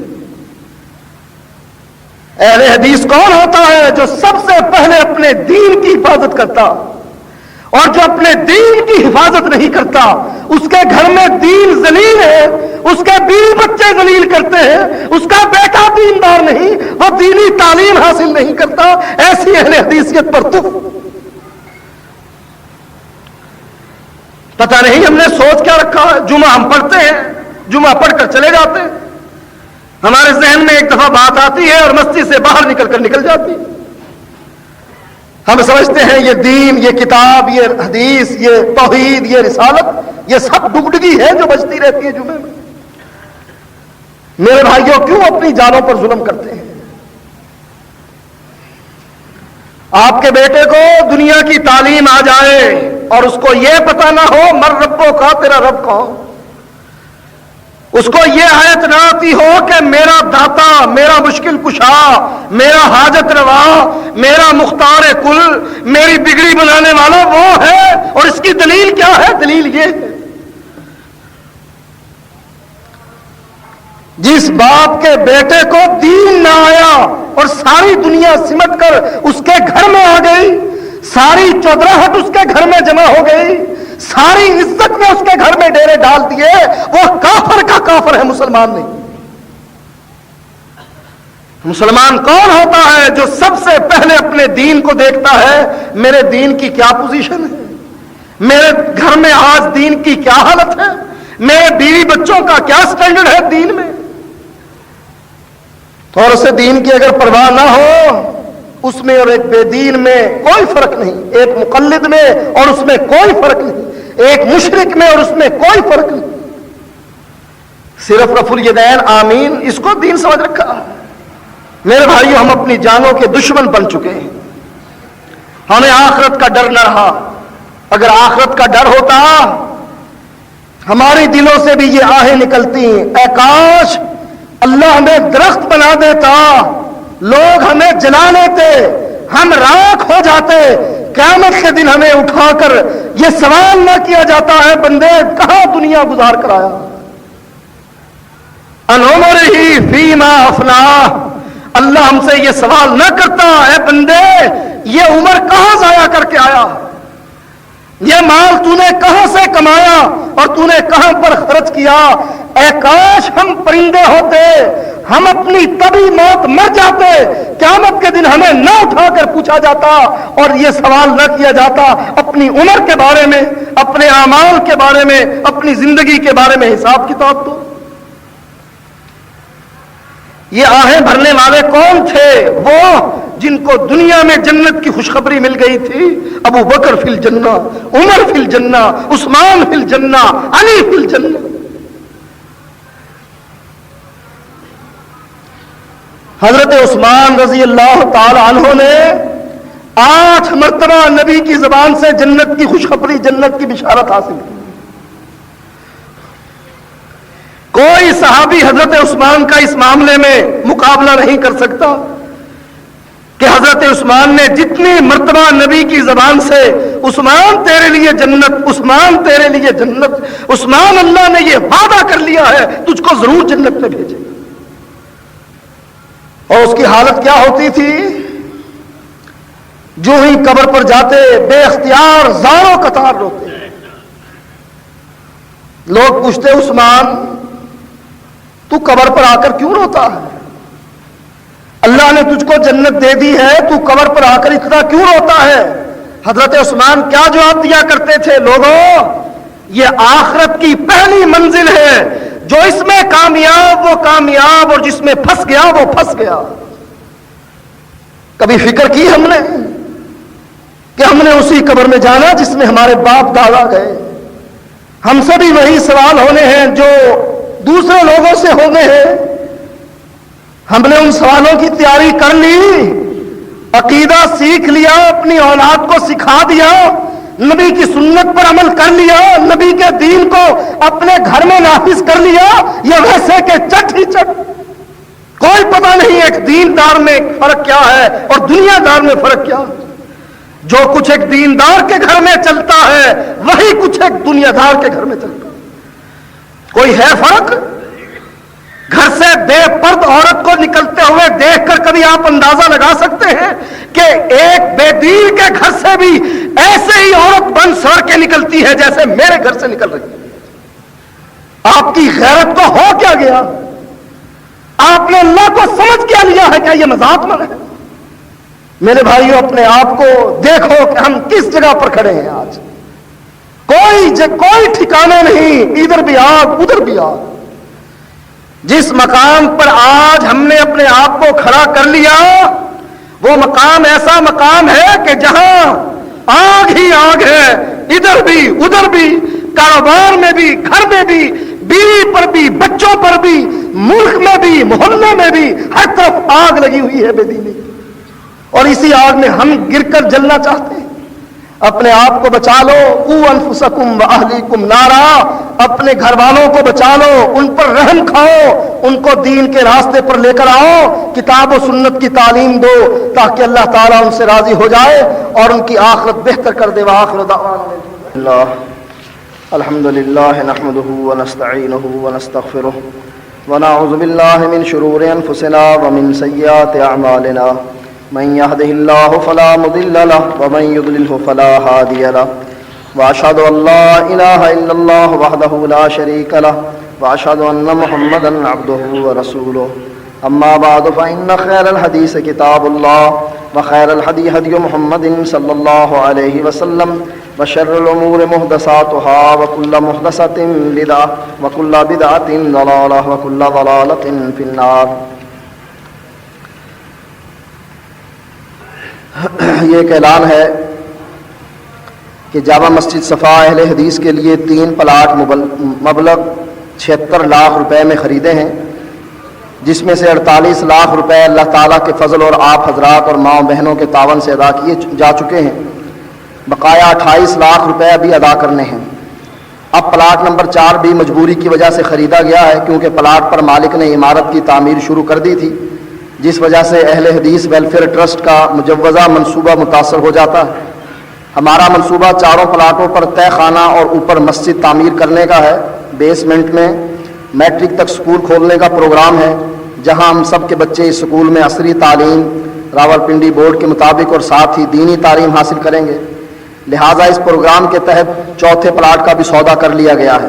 اہل حدیث کون ہوتا ہے؟ جو سب سے پہلے اپنے دین کی حفاظت کرتا، اور جو اپنے دین کی حفاظت نہیں کرتا اس کے گھر میں دین ذلیل ہے، اس کے بیوی بچے ذلیل کرتے ہیں، اس کا بیٹا دیندار نہیں، وہ دینی تعلیم حاصل نہیں کرتا. ایسی اہل حدیثیت پر تو پتہ نہیں ہم نے سوچ کیا رکھا ہے. جمعہ ہم پڑھتے ہیں، جمعہ پڑھ کر چلے جاتے ہیں، ہمارے ذہن میں ایک دفعہ بات آتی ہے اور مسجد سے باہر نکل جاتی. ہم سمجھتے ہیں یہ دین، یہ کتاب، یہ حدیث، یہ توحید، یہ رسالت، یہ سب ڈگڈگی ہے جو بجتی رہتی ہے جمعے میں. میرے بھائیوں کیوں اپنی جانوں پر ظلم کرتے ہیں؟ آپ کے بیٹے کو دنیا کی تعلیم آ جائے اور اس کو یہ پتہ نہ ہو مر ربوں کا، تیرا رب کون، اس کو یہ آیت نہ آتی ہو کہ میرا داتا، میرا مشکل کشا، میرا حاجت روا، میرا مختار کل، میری بگڑی بنانے والا وہ ہے. اور اس کی دلیل کیا ہے؟ دلیل یہ ہے جس باپ کے بیٹے کو دین نہ آیا اور ساری دنیا سمٹ کر اس کے گھر میں آ گئی، ساری چودراہٹ اس کے گھر میں جمع ہو گئی، ساری عزت میں اس کے گھر میں ڈیرے ڈال دیے، وہ کافر کا کافر ہے، مسلمان نہیں. مسلمان کون ہوتا ہے؟ جو سب سے پہلے اپنے دین کو دیکھتا ہے، میرے دین کی کیا پوزیشن ہے، میرے گھر میں آج دین کی کیا حالت ہے، میرے بیوی بچوں کا کیا سٹینڈرڈ ہے دین میں. اور اسے دین کی اگر پرواہ نہ ہو، اس میں اور ایک بے دین میں کوئی فرق نہیں، ایک مقلد میں اور اس میں کوئی فرق نہیں، ایک مشرک میں اور اس میں کوئی فرق نہیں. صرف رفع الیدین آمین اس کو دین سمجھ رکھا. میرے بھائیو، ہم اپنی جانوں کے دشمن بن چکے ہیں، ہمیں آخرت کا ڈر نہ رہا. اگر آخرت کا ڈر ہوتا ہمارے دلوں سے بھی یہ آہیں نکلتی، اے کاش اللہ ہمیں درخت بنا دیتا، لوگ ہمیں جلا لیتے، ہم راکھ ہو جاتے، قیامت کے دن ہمیں اٹھا کر یہ سوال نہ کیا جاتا ہے بندے کہاں دنیا گزار کر آیا، ان عمرہ فیما افناہ. اللہ ہم سے یہ سوال نہ کرتا، اے بندے یہ عمر کہاں ضائع کر کے آیا، یہ مال تو نے کہاں سے کمایا اور تو نے کہاں پر خرچ کیا. اے کاش ہم پرندے ہوتے، ہم اپنی طبی موت مر جاتے، قیامت کے دن ہمیں نہ اٹھا کر پوچھا جاتا اور یہ سوال نہ کیا جاتا اپنی عمر کے بارے میں، اپنے اعمال کے بارے میں، اپنی زندگی کے بارے میں حساب کتاب. تو یہ آہیں بھرنے والے کون تھے؟ وہ جن کو دنیا میں جنت کی خوشخبری مل گئی تھی، ابو بکر فی الجنہ، عمر فی الجنہ، عثمان فی الجنہ، علی فی الجنہ. حضرت عثمان رضی اللہ تعالی عنہ نے 8 مرتبہ نبی کی زبان سے جنت کی خوشخبری، جنت کی بشارت حاصل کی۔ کوئی صحابی حضرت عثمان کا اس معاملے میں مقابلہ نہیں کر سکتا کہ حضرت عثمان نے جتنی مرتبہ نبی کی زبان سے عثمان تیرے لیے جنت، عثمان تیرے لیے جنت، عثمان اللہ نے یہ وعدہ کر لیا ہے تجھ کو ضرور جنت میں بھیجے گا۔ اور اس کی حالت کیا ہوتی تھی؟ جو ہی قبر پر جاتے بے اختیار زاروں قطار روتے۔ لوگ پوچھتے عثمان تو قبر پر آ کر کیوں روتا ہے؟ اللہ نے تجھ کو جنت دے دی ہے، تو قبر پر آ کر اتنا کیوں روتا ہے؟ حضرت عثمان کیا جواب دیا کرتے تھے؟ لوگوں، یہ آخرت کی پہلی منزل ہے، جو اس میں کامیاب وہ کامیاب، اور جس میں پھنس گیا وہ پھنس گیا۔ کبھی فکر کی ہم نے کہ ہم نے اسی قبر میں جانا جس میں ہمارے باپ دادا گئے؟ ہم سے بھی وہی سوال ہونے ہیں جو دوسرے لوگوں سے ہونے ہیں۔ ہم نے ان سوالوں کی تیاری کر لی، عقیدہ سیکھ لیا، اپنی اولاد کو سکھا دیا، نبی کی سنت پر عمل کر لیا، نبی کے دین کو اپنے گھر میں نافذ کر لیا، یا ویسے کہ چٹ ہی چٹ؟ کوئی پتہ نہیں ایک دیندار میں فرق کیا ہے اور دنیا دار میں فرق کیا ہے۔ جو کچھ ایک دیندار کے گھر میں چلتا ہے وہی کچھ ایک دنیا دار کے گھر میں چلتا ہے۔ کوئی ہے فرق؟ گھر سے بے پرد عورت کو نکلتے ہوئے دیکھ کر کبھی آپ اندازہ لگا سکتے ہیں کہ ایک بے دین کے گھر سے بھی ایسے ہی عورت بن سڑ کے نکلتی ہے جیسے میرے گھر سے نکل رہی ہے؟ آپ کی غیرت کو ہو کیا گیا؟ آپ نے اللہ کو سمجھ کیا لیا ہے؟ کیا یہ مذاق من ہے؟ میرے بھائیوں، اپنے آپ کو دیکھو کہ ہم کس جگہ پر کھڑے ہیں آج۔ کوئی ٹھکانے نہیں، ادھر بھی آگ ادھر بھی آگ۔ جس مقام پر آج ہم نے اپنے آپ کو کھڑا کر لیا، وہ مقام ایسا مقام ہے کہ جہاں آگ ہی آگ ہے، ادھر بھی ادھر بھی، کاروبار میں بھی، گھر میں بھی، بیوی پر بھی، بچوں پر بھی، ملک میں بھی، محلے میں بھی، ہر طرف آگ لگی ہوئی ہے بے دینی کی۔ اور اسی آگ میں ہم گر کر جلنا چاہتے ہیں۔ اپنے آپ کو بچا لو، قوا انفسکم واہلیکم نارا، اپنے گھر والوں کو بچا لو، ان پر رحم کھاؤ، ان کو دین کے راستے پر لے کر آؤ، کتاب و سنت کی تعلیم دو، تاکہ اللہ تعالیٰ ان سے راضی ہو جائے اور ان کی آخرت بہتر کر دے۔ وآخر دعوانا الحمد للہ نحمده ونستعینه ونستغفره ونعوذ باللہ من شرور انفسنا ومن سیئات اعمالنا، من يهده الله فلا مضل له ومن يضلله فلا هادي له، واشهد ان لا اله الا الله وحده لا شريك له، واشهد ان محمدا عبده ورسوله، اما بعد فان خير الحديث كتاب الله، وخير الهدي هدي محمد صلى الله عليه وسلم، وشر الامور محدثاتها، وكل محدثة بدعة، وكل بدعة ضلالة، وكل ضلالة في النار۔ یہ ایک اعلان ہے کہ جامع مسجد صفا اہل حدیث کے لیے 3 پلاٹ مبلغ 76 لاکھ روپے میں خریدے ہیں، جس میں سے 48 لاکھ روپے اللہ تعالیٰ کے فضل اور آپ حضرات اور ماں بہنوں کے تعاون سے ادا کیے جا چکے ہیں، بقایا 28 لاکھ روپے ابھی ادا کرنے ہیں۔ اب پلاٹ نمبر 4 بھی مجبوری کی وجہ سے خریدا گیا ہے، کیونکہ پلاٹ پر مالک نے عمارت کی تعمیر شروع کر دی تھی، جس وجہ سے اہل حدیث ویلفیئر ٹرسٹ کا مجوزہ منصوبہ متاثر ہو جاتا ہے۔ ہمارا منصوبہ 4 پلاٹوں پر تہہ خانہ اور اوپر مسجد تعمیر کرنے کا ہے۔ بیسمنٹ میں میٹرک تک سکول کھولنے کا پروگرام ہے، جہاں ہم سب کے بچے اس سکول میں عصری تعلیم راولپنڈی بورڈ کے مطابق اور ساتھ ہی دینی تعلیم حاصل کریں گے۔ لہٰذا اس پروگرام کے تحت 4تھے پلاٹ کا بھی سودا کر لیا گیا ہے۔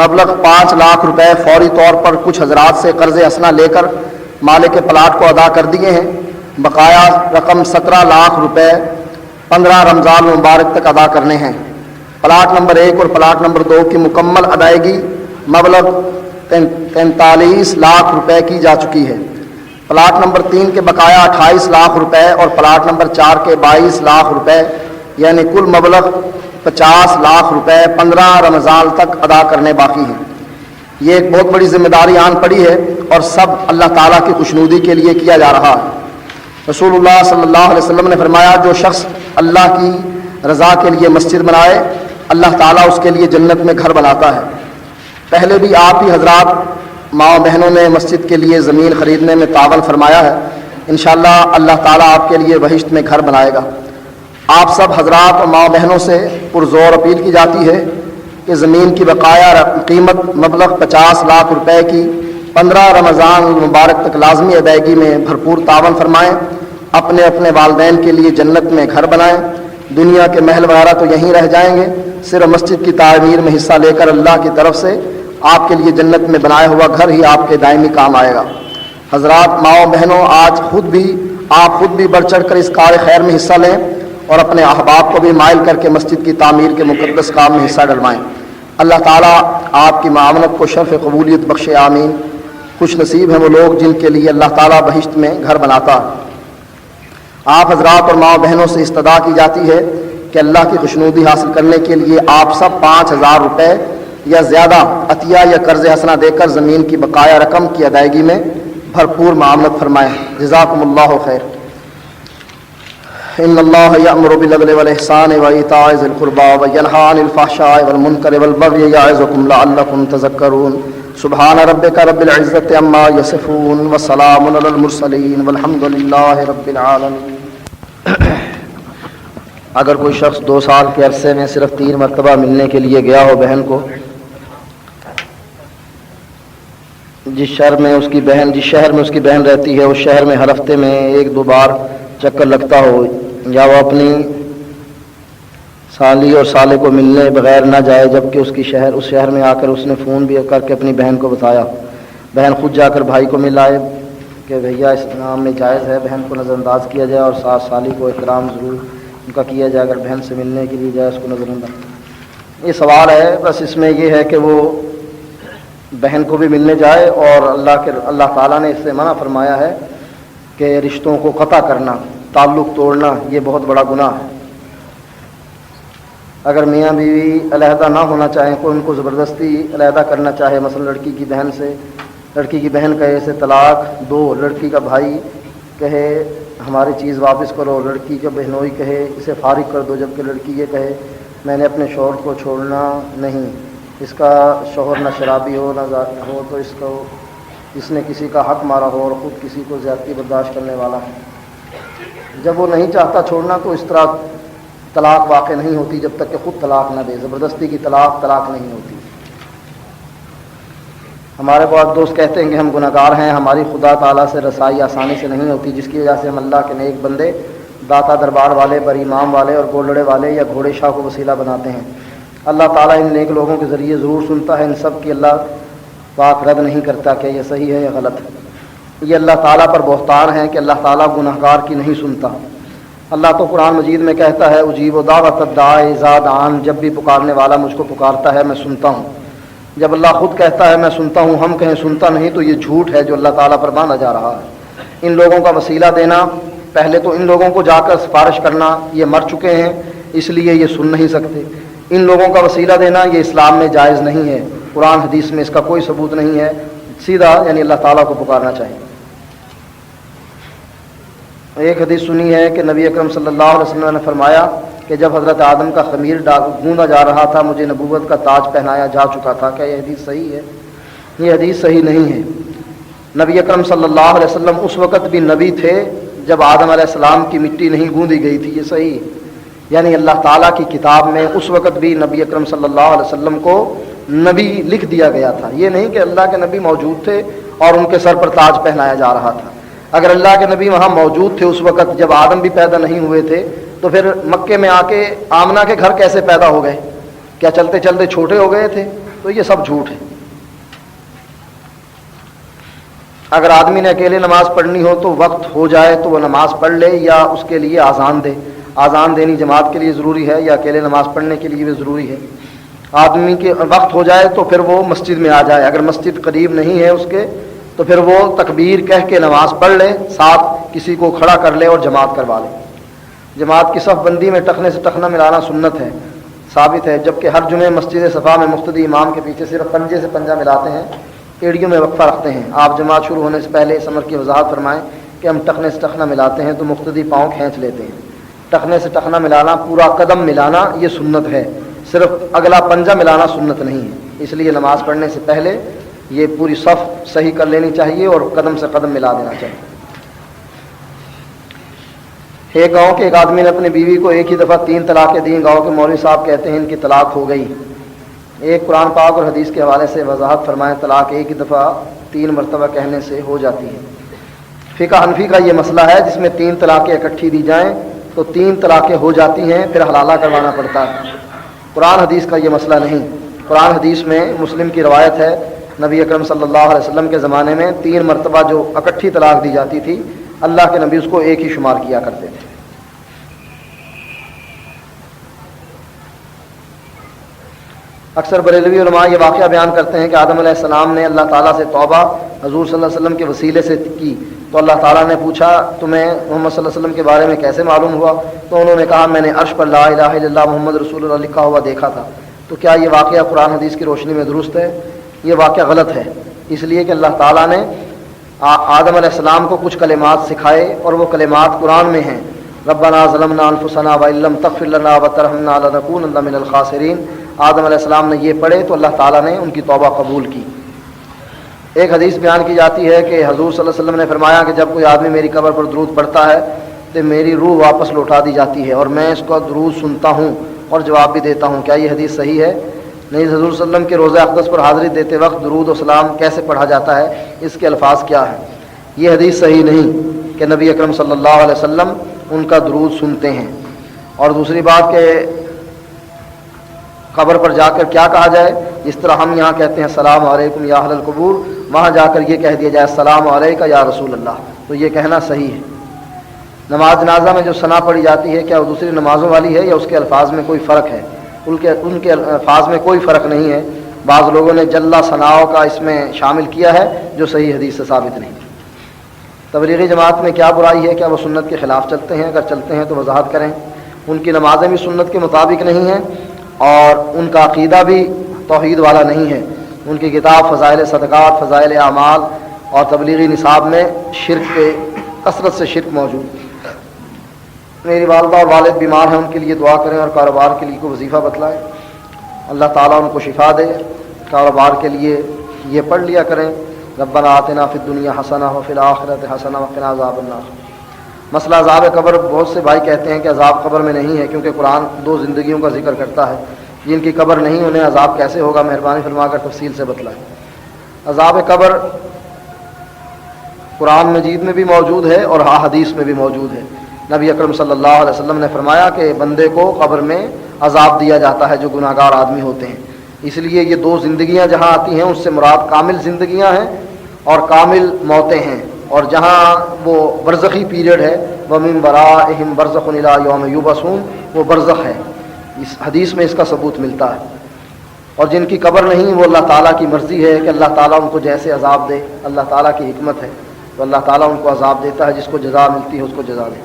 مبلغ 5 لاکھ روپے فوری طور پر کچھ حضرات سے قرض حسنہ لے کر مالک پلاٹ کو ادا کر دیے ہیں، بقایا رقم 17 لاکھ روپے 15 رمضان المبارک تک ادا کرنے ہیں۔ پلاٹ نمبر 1 اور پلاٹ نمبر 2 کی مکمل ادائیگی مبلغ 43 لاکھ روپے کی جا چکی ہے۔ پلاٹ نمبر 3 کے بقایا 28 لاکھ روپے اور پلاٹ نمبر 4 کے 22 لاکھ روپے، یعنی کل مبلغ 50 لاکھ روپے 15 رمضان تک ادا کرنے باقی ہیں۔ یہ ایک بہت بڑی ذمہ داری آن پڑی ہے اور سب اللہ تعالیٰ کی خوشنودی کے لیے کیا جا رہا ہے۔ رسول اللہ صلی اللہ علیہ وسلم نے فرمایا جو شخص اللہ کی رضا کے لیے مسجد بنائے اللہ تعالیٰ اس کے لیے جنت میں گھر بناتا ہے۔ پہلے بھی آپ ہی حضرات ماں بہنوں نے مسجد کے لیے زمین خریدنے میں تعاون فرمایا ہے، انشاءاللہ اللہ تعالیٰ آپ کے لیے بہشت میں گھر بنائے گا۔ آپ سب حضرات اور ماں بہنوں سے پرزور اپیل کی جاتی ہے کہ زمین کی بقایا قیمت مبلغ 50 لاکھ روپے کی 15 رمضان المبارک تک لازمی ادائیگی میں بھرپور تعاون فرمائیں، اپنے اپنے والدین کے لیے جنت میں گھر بنائیں۔ دنیا کے محل وغیرہ تو یہیں رہ جائیں گے، صرف مسجد کی تعمیر میں حصہ لے کر اللہ کی طرف سے آپ کے لیے جنت میں بنایا ہوا گھر ہی آپ کے دائمی کام آئے گا۔ حضرات ماؤں بہنوں، آج آپ خود بھی بڑھ چڑھ کر اس کار خیر میں حصہ لیں اور اپنے احباب کو بھی مائل کر کے مسجد کی تعمیر کے مقدس کام میں حصہ ڈلوائیں۔ اللہ تعالیٰ آپ کی معاونت کو شرف قبولیت بخشے، آمین۔ خوش نصیب ہیں وہ لوگ جن کے لیے اللہ تعالیٰ بہشت میں گھر بناتا ہے۔ آپ حضرات اور ماں بہنوں سے استدعا کی جاتی ہے کہ اللہ کی خوشنودی حاصل کرنے کے لیے آپ سب 5000 روپے یا زیادہ عطیہ یا قرض حسنہ دے کر زمین کی بقایا رقم کی ادائیگی میں بھرپور معاملت فرمائیں۔ جزاکم اللہ خیر۔ ان اللہ یأمر بالعدل والإحسان وإیتاء ذی القربى وینہی عن الفحشاء والمنکر والبغی یعظکم لعلکم تذکرون۔ سبحان ربک رب العزۃ عما یصفون وسلام علی المرسلین والحمد للہ رب العالمین۔ اگر کوئی شخص 2 سال کے عرصے میں صرف 3 مرتبہ ملنے کے لیے گیا ہو بہن کو، جس شہر میں اس کی بہن رہتی ہے اس شہر میں ہر ہفتے میں 1-2 بار چکر لگتا ہو، یا وہ اپنی سالی اور سالے کو ملنے بغیر نہ جائے، جبکہ اس شہر میں آ کر اس نے فون بھی کر کے اپنی بہن کو بتایا، بہن خود جا کر بھائی کو مل آئے کہ بھیا اس نام میں جائز ہے بہن کو نظر انداز کیا جائے اور ساس سالی کو احترام ضرور ان کا کیا جائے، اگر بہن سے ملنے کے لیے جائے اس کو نظر انداز۔ یہ سوال ہے، بس اس میں یہ ہے کہ وہ بہن کو بھی ملنے جائے، اور اللہ تعالیٰ نے اس سے منع فرمایا ہے کہ رشتوں کو قطع کرنا، تعلق توڑنا یہ بہت بڑا گناہ ہے۔ اگر میاں بیوی علیحدہ نہ ہونا چاہیں، کوئی ان کو زبردستی علیحدہ کرنا چاہے، مثلا لڑکی کی بہن کہے اسے طلاق دو، لڑکی کا بھائی کہے ہماری چیز واپس کرو، لڑکی کا بہنوئی کہے اسے فارغ کر دو، جبکہ لڑکی یہ کہے میں نے اپنے شوہر کو چھوڑنا نہیں، اس کا شوہر نہ شرابی ہو نہ ہو تو اس نے کسی کا حق مارا ہو اور خود کسی کو زیادتی برداشت کرنے والا ہے، جب وہ نہیں چاہتا چھوڑنا تو اس طرح طلاق واقع نہیں ہوتی جب تک کہ خود طلاق نہ دے۔ زبردستی کی طلاق نہیں ہوتی۔ ہمارے بعض دوست کہتے ہیں کہ ہم گناہگار ہیں، ہماری خدا تعالیٰ سے رسائی آسانی سے نہیں ہوتی، جس کی وجہ سے ہم اللہ کے نیک بندے داتا دربار والے، بری امام والے اور گولڑے والے یا گھوڑے شاہ کو وسیلہ بناتے ہیں۔ اللہ تعالیٰ ان نیک لوگوں کے ذریعے ضرور سنتا ہے، ان سب کی اللہ پاک رد نہیں کرتا کہ یہ صحیح ہے یا غلط ہے۔ یہ اللہ تعالیٰ پر بہتان ہے کہ اللہ تعالیٰ گناہگار کی نہیں سنتا۔ اللہ تو قرآن مجید میں کہتا ہے اجیب دعوت الداعی اذا دعان، جب بھی پکارنے والا مجھ کو پکارتا ہے میں سنتا ہوں۔ جب اللہ خود کہتا ہے میں سنتا ہوں، ہم کہیں سنتا نہیں، تو یہ جھوٹ ہے جو اللہ تعالیٰ پر باندھا جا رہا ہے۔ ان لوگوں کا وسیلہ دینا، پہلے تو ان لوگوں کو جا کر سفارش کرنا، یہ مر چکے ہیں اس لیے یہ سن نہیں سکتے۔ ان لوگوں کا وسیلہ دینا یہ اسلام میں جائز نہیں ہے، قرآن حدیث میں اس کا کوئی ثبوت نہیں ہے، سیدھا یعنی اللہ تعالیٰ کو پکارنا چاہیے۔ ایک حدیث سنی ہے کہ نبی اکرم صلی اللہ علیہ وسلم نے فرمایا کہ جب حضرت آدم کا خمیر گوندا جا رہا تھا مجھے نبوت کا تاج پہنایا جا چکا تھا۔ کیا یہ حدیث صحیح ہے؟ یہ حدیث صحیح نہیں ہے۔ نبی اکرم صلی اللہ علیہ وسلم اس وقت بھی نبی تھے جب آدم علیہ السلام کی مٹی نہیں گوندی گئی تھی، یہ صحیح، یعنی اللہ تعالیٰ کی کتاب میں اس وقت بھی نبی اکرم صلی اللہ علیہ وسلم کو نبی لکھ دیا گیا تھا۔ یہ نہیں کہ اللہ کے نبی موجود تھے اور ان کے سر پر تاج پہنایا جا رہا تھا۔ اگر اللہ کے نبی وہاں موجود تھے اس وقت جب آدم بھی پیدا نہیں ہوئے تھے، تو پھر مکے میں آ کے آمنہ کے گھر کیسے پیدا ہو گئے؟ کیا چلتے چلتے چھوٹے ہو گئے تھے؟ تو یہ سب جھوٹ ہے۔ اگر آدمی نے اکیلے نماز پڑھنی ہو تو وقت ہو جائے تو وہ نماز پڑھ لے یا اس کے لیے آذان دے۔ آذان دینی جماعت کے لیے ضروری ہے یا اکیلے نماز پڑھنے کے لیے بھی ضروری ہے؟ آدمی کے وقت ہو جائے تو پھر وہ مسجد میں آ جائے، اگر مسجد قریب نہیں ہے اس کے تو پھر وہ تکبیر کہہ کے نماز پڑھ لے، ساتھ کسی کو کھڑا کر لے اور جماعت کروا لے۔ جماعت کی صف بندی میں ٹخنے سے ٹخنا ملانا سنت ہے، ثابت ہے، جبکہ ہر جمعے مسجد صفا میں مقتدی امام کے پیچھے صرف پنجے سے پنجہ ملاتے ہیں، ایڑیوں میں وقفہ رکھتے ہیں۔ آپ جماعت شروع ہونے سے پہلے اس امر کی وضاحت فرمائیں کہ ہم ٹخنے سے ٹخنا ملاتے ہیں تو مقتدی پاؤں کھینچ لیتے ہیں۔ ٹخنے سے ٹخنا ملانا، پورا قدم ملانا، یہ سنت ہے، صرف اگلا پنجہ ملانا سنت نہیں ہے۔ اس لیے نماز پڑھنے سے پہلے یہ پوری صف صحیح کر لینی چاہیے اور قدم سے قدم ملا دینا چاہیے۔ ایک گاؤں کے ایک آدمی نے اپنی بیوی کو ایک ہی دفعہ 3 طلاقیں دیں۔ گاؤں کے مولوی صاحب کہتے ہیں ان کی طلاق ہو گئی۔ ایک قرآن پاک اور حدیث کے حوالے سے وضاحت فرمائیں، طلاق ایک ہی دفعہ 3 مرتبہ کہنے سے ہو جاتی ہے۔ فقہ حنفی کا یہ مسئلہ ہے جس میں 3 طلاقیں اکٹھی دی جائیں تو 3 طلاقیں ہو جاتی ہیں، پھر حلالہ کروانا پڑتا ہے۔ قرآن حدیث کا یہ مسئلہ نہیں۔ قرآن حدیث میں مسلم کی روایت ہے، نبی اکرم صلی اللہ علیہ وسلم کے زمانے میں 3 مرتبہ جو اکٹھی طلاق دی جاتی تھی، اللہ کے نبی اس کو ایک ہی شمار کیا کرتے تھے۔ اکثر بریلوی علماء یہ واقعہ بیان کرتے ہیں کہ آدم علیہ السلام نے اللہ تعالیٰ سے توبہ حضور صلی اللہ علیہ وسلم کے وسیلے سے کی، تو اللہ تعالیٰ نے پوچھا تمہیں محمد صلی اللہ علیہ وسلم کے بارے میں کیسے معلوم ہوا؟ تو انہوں نے کہا میں نے عرش پر لا الہ الا اللہ محمد رسول اللہ لکھا ہوا دیکھا تھا۔ تو کیا یہ واقعہ قرآن حدیث کی روشنی میں درست ہے؟ یہ واقعہ غلط ہے، اس لیے کہ اللہ تعالیٰ نے آدم علیہ السلام کو کچھ کلمات سکھائے اور وہ کلمات قرآن میں ہیں۔ ربنا ظلمنا انفسنا وان لم تغفر لنا وترحمنا لنکونن من الخاسرین۔ آدم علیہ السلام نے یہ پڑھے تو اللہ تعالیٰ نے ان کی توبہ قبول کی۔ ایک حدیث بیان کی جاتی ہے کہ حضور صلی اللہ علیہ وسلم نے فرمایا کہ جب کوئی آدمی میری قبر پر درود پڑھتا ہے تو میری روح واپس لوٹا دی جاتی ہے اور میں اس کا درود سنتا ہوں اور جواب بھی دیتا ہوں۔ کیا یہ حدیث صحیح ہے؟ نہیں، حضور صلی اللہ علیہ وسلم کے روضہ اقدس پر حاضری دیتے وقت درود و سلام کیسے پڑھا جاتا ہے، اس کے الفاظ کیا ہیں؟ یہ حدیث صحیح نہیں کہ نبی اکرم صلی اللہ علیہ وسلم ان کا درود سنتے ہیں۔ اور دوسری بات کہ قبر پر جا کر کیا کہا جائے، جس طرح ہم یہاں کہتے ہیں السلام علیکم یا اہل القبور، وہاں جا کر یہ کہہ دیا جائے السلام علیکم یا رسول اللہ، تو یہ کہنا صحیح ہے۔ نماز جنازہ میں جو ثنا پڑھی جاتی ہے، کیا وہ دوسری نمازوں والی ہے یا اس کے الفاظ میں کوئی فرق ہے؟ ان کے الفاظ میں کوئی فرق نہیں ہے۔ بعض لوگوں نے جلا ثناؤ کا اس میں شامل کیا ہے جو صحیح حدیث سے ثابت نہیں۔ تبلیغی جماعت میں کیا برائی ہے؟ کیا وہ سنت کے خلاف چلتے ہیں؟ اگر چلتے ہیں تو وضاحت کریں۔ ان کی نمازیں بھی سنت کے مطابق نہیں ہیں اور ان کا عقیدہ بھی توحید والا نہیں ہے۔ ان کی کتاب فضائل صدقات، فضائل اعمال اور تبلیغی نصاب میں شرک کے کثرت سے شرک موجود۔ میری والدہ اور والد بیمار ہیں، ان کے لیے دعا کریں اور کاروبار کے لیے کوئی وظیفہ بتلائیں، اللہ تعالیٰ ان کو شفا دے۔ کاروبار کے لیے یہ پڑھ لیا کریں ربنا آتنا فی الدنیا حسنہ وفی الآخرۃ حسنہ وقنا عذاب النار۔ مسئلہ عذاب قبر، بہت سے بھائی کہتے ہیں کہ عذاب قبر میں نہیں ہے کیونکہ قرآن 2 زندگیوں کا ذکر کرتا ہے، جن کی قبر نہیں انہیں عذاب کیسے ہوگا؟ مہربانی فرما کر تفصیل سے بتلائیں۔ عذاب قبر قرآن مجید میں بھی موجود ہے اور حدیث میں بھی موجود ہے۔ نبی اکرم صلی اللہ علیہ وسلم نے فرمایا کہ بندے کو قبر میں عذاب دیا جاتا ہے جو گناہ گار آدمی ہوتے ہیں۔ اس لیے یہ 2 زندگیاں جہاں آتی ہیں اس سے مراد کامل زندگیاں ہیں اور کامل موتیں ہیں، اور جہاں وہ برزخی پیریڈ ہے وَمِن وَرَائِهِمْ بَرْزَخٌ إِلَىٰ يَوْمِ يُبْعَثُونَ، وہ برزخ ہے۔ اس حدیث میں اس کا ثبوت ملتا ہے۔ اور جن کی قبر نہیں، وہ اللہ تعالیٰ کی مرضی ہے کہ اللہ تعالیٰ ان کو جیسے عذاب دے، اللہ تعالیٰ کی حکمت ہے، تو اللہ تعالیٰ ان کو عذاب دیتا ہے، جس کو جزا ملتی ہے اس کو جزا دے۔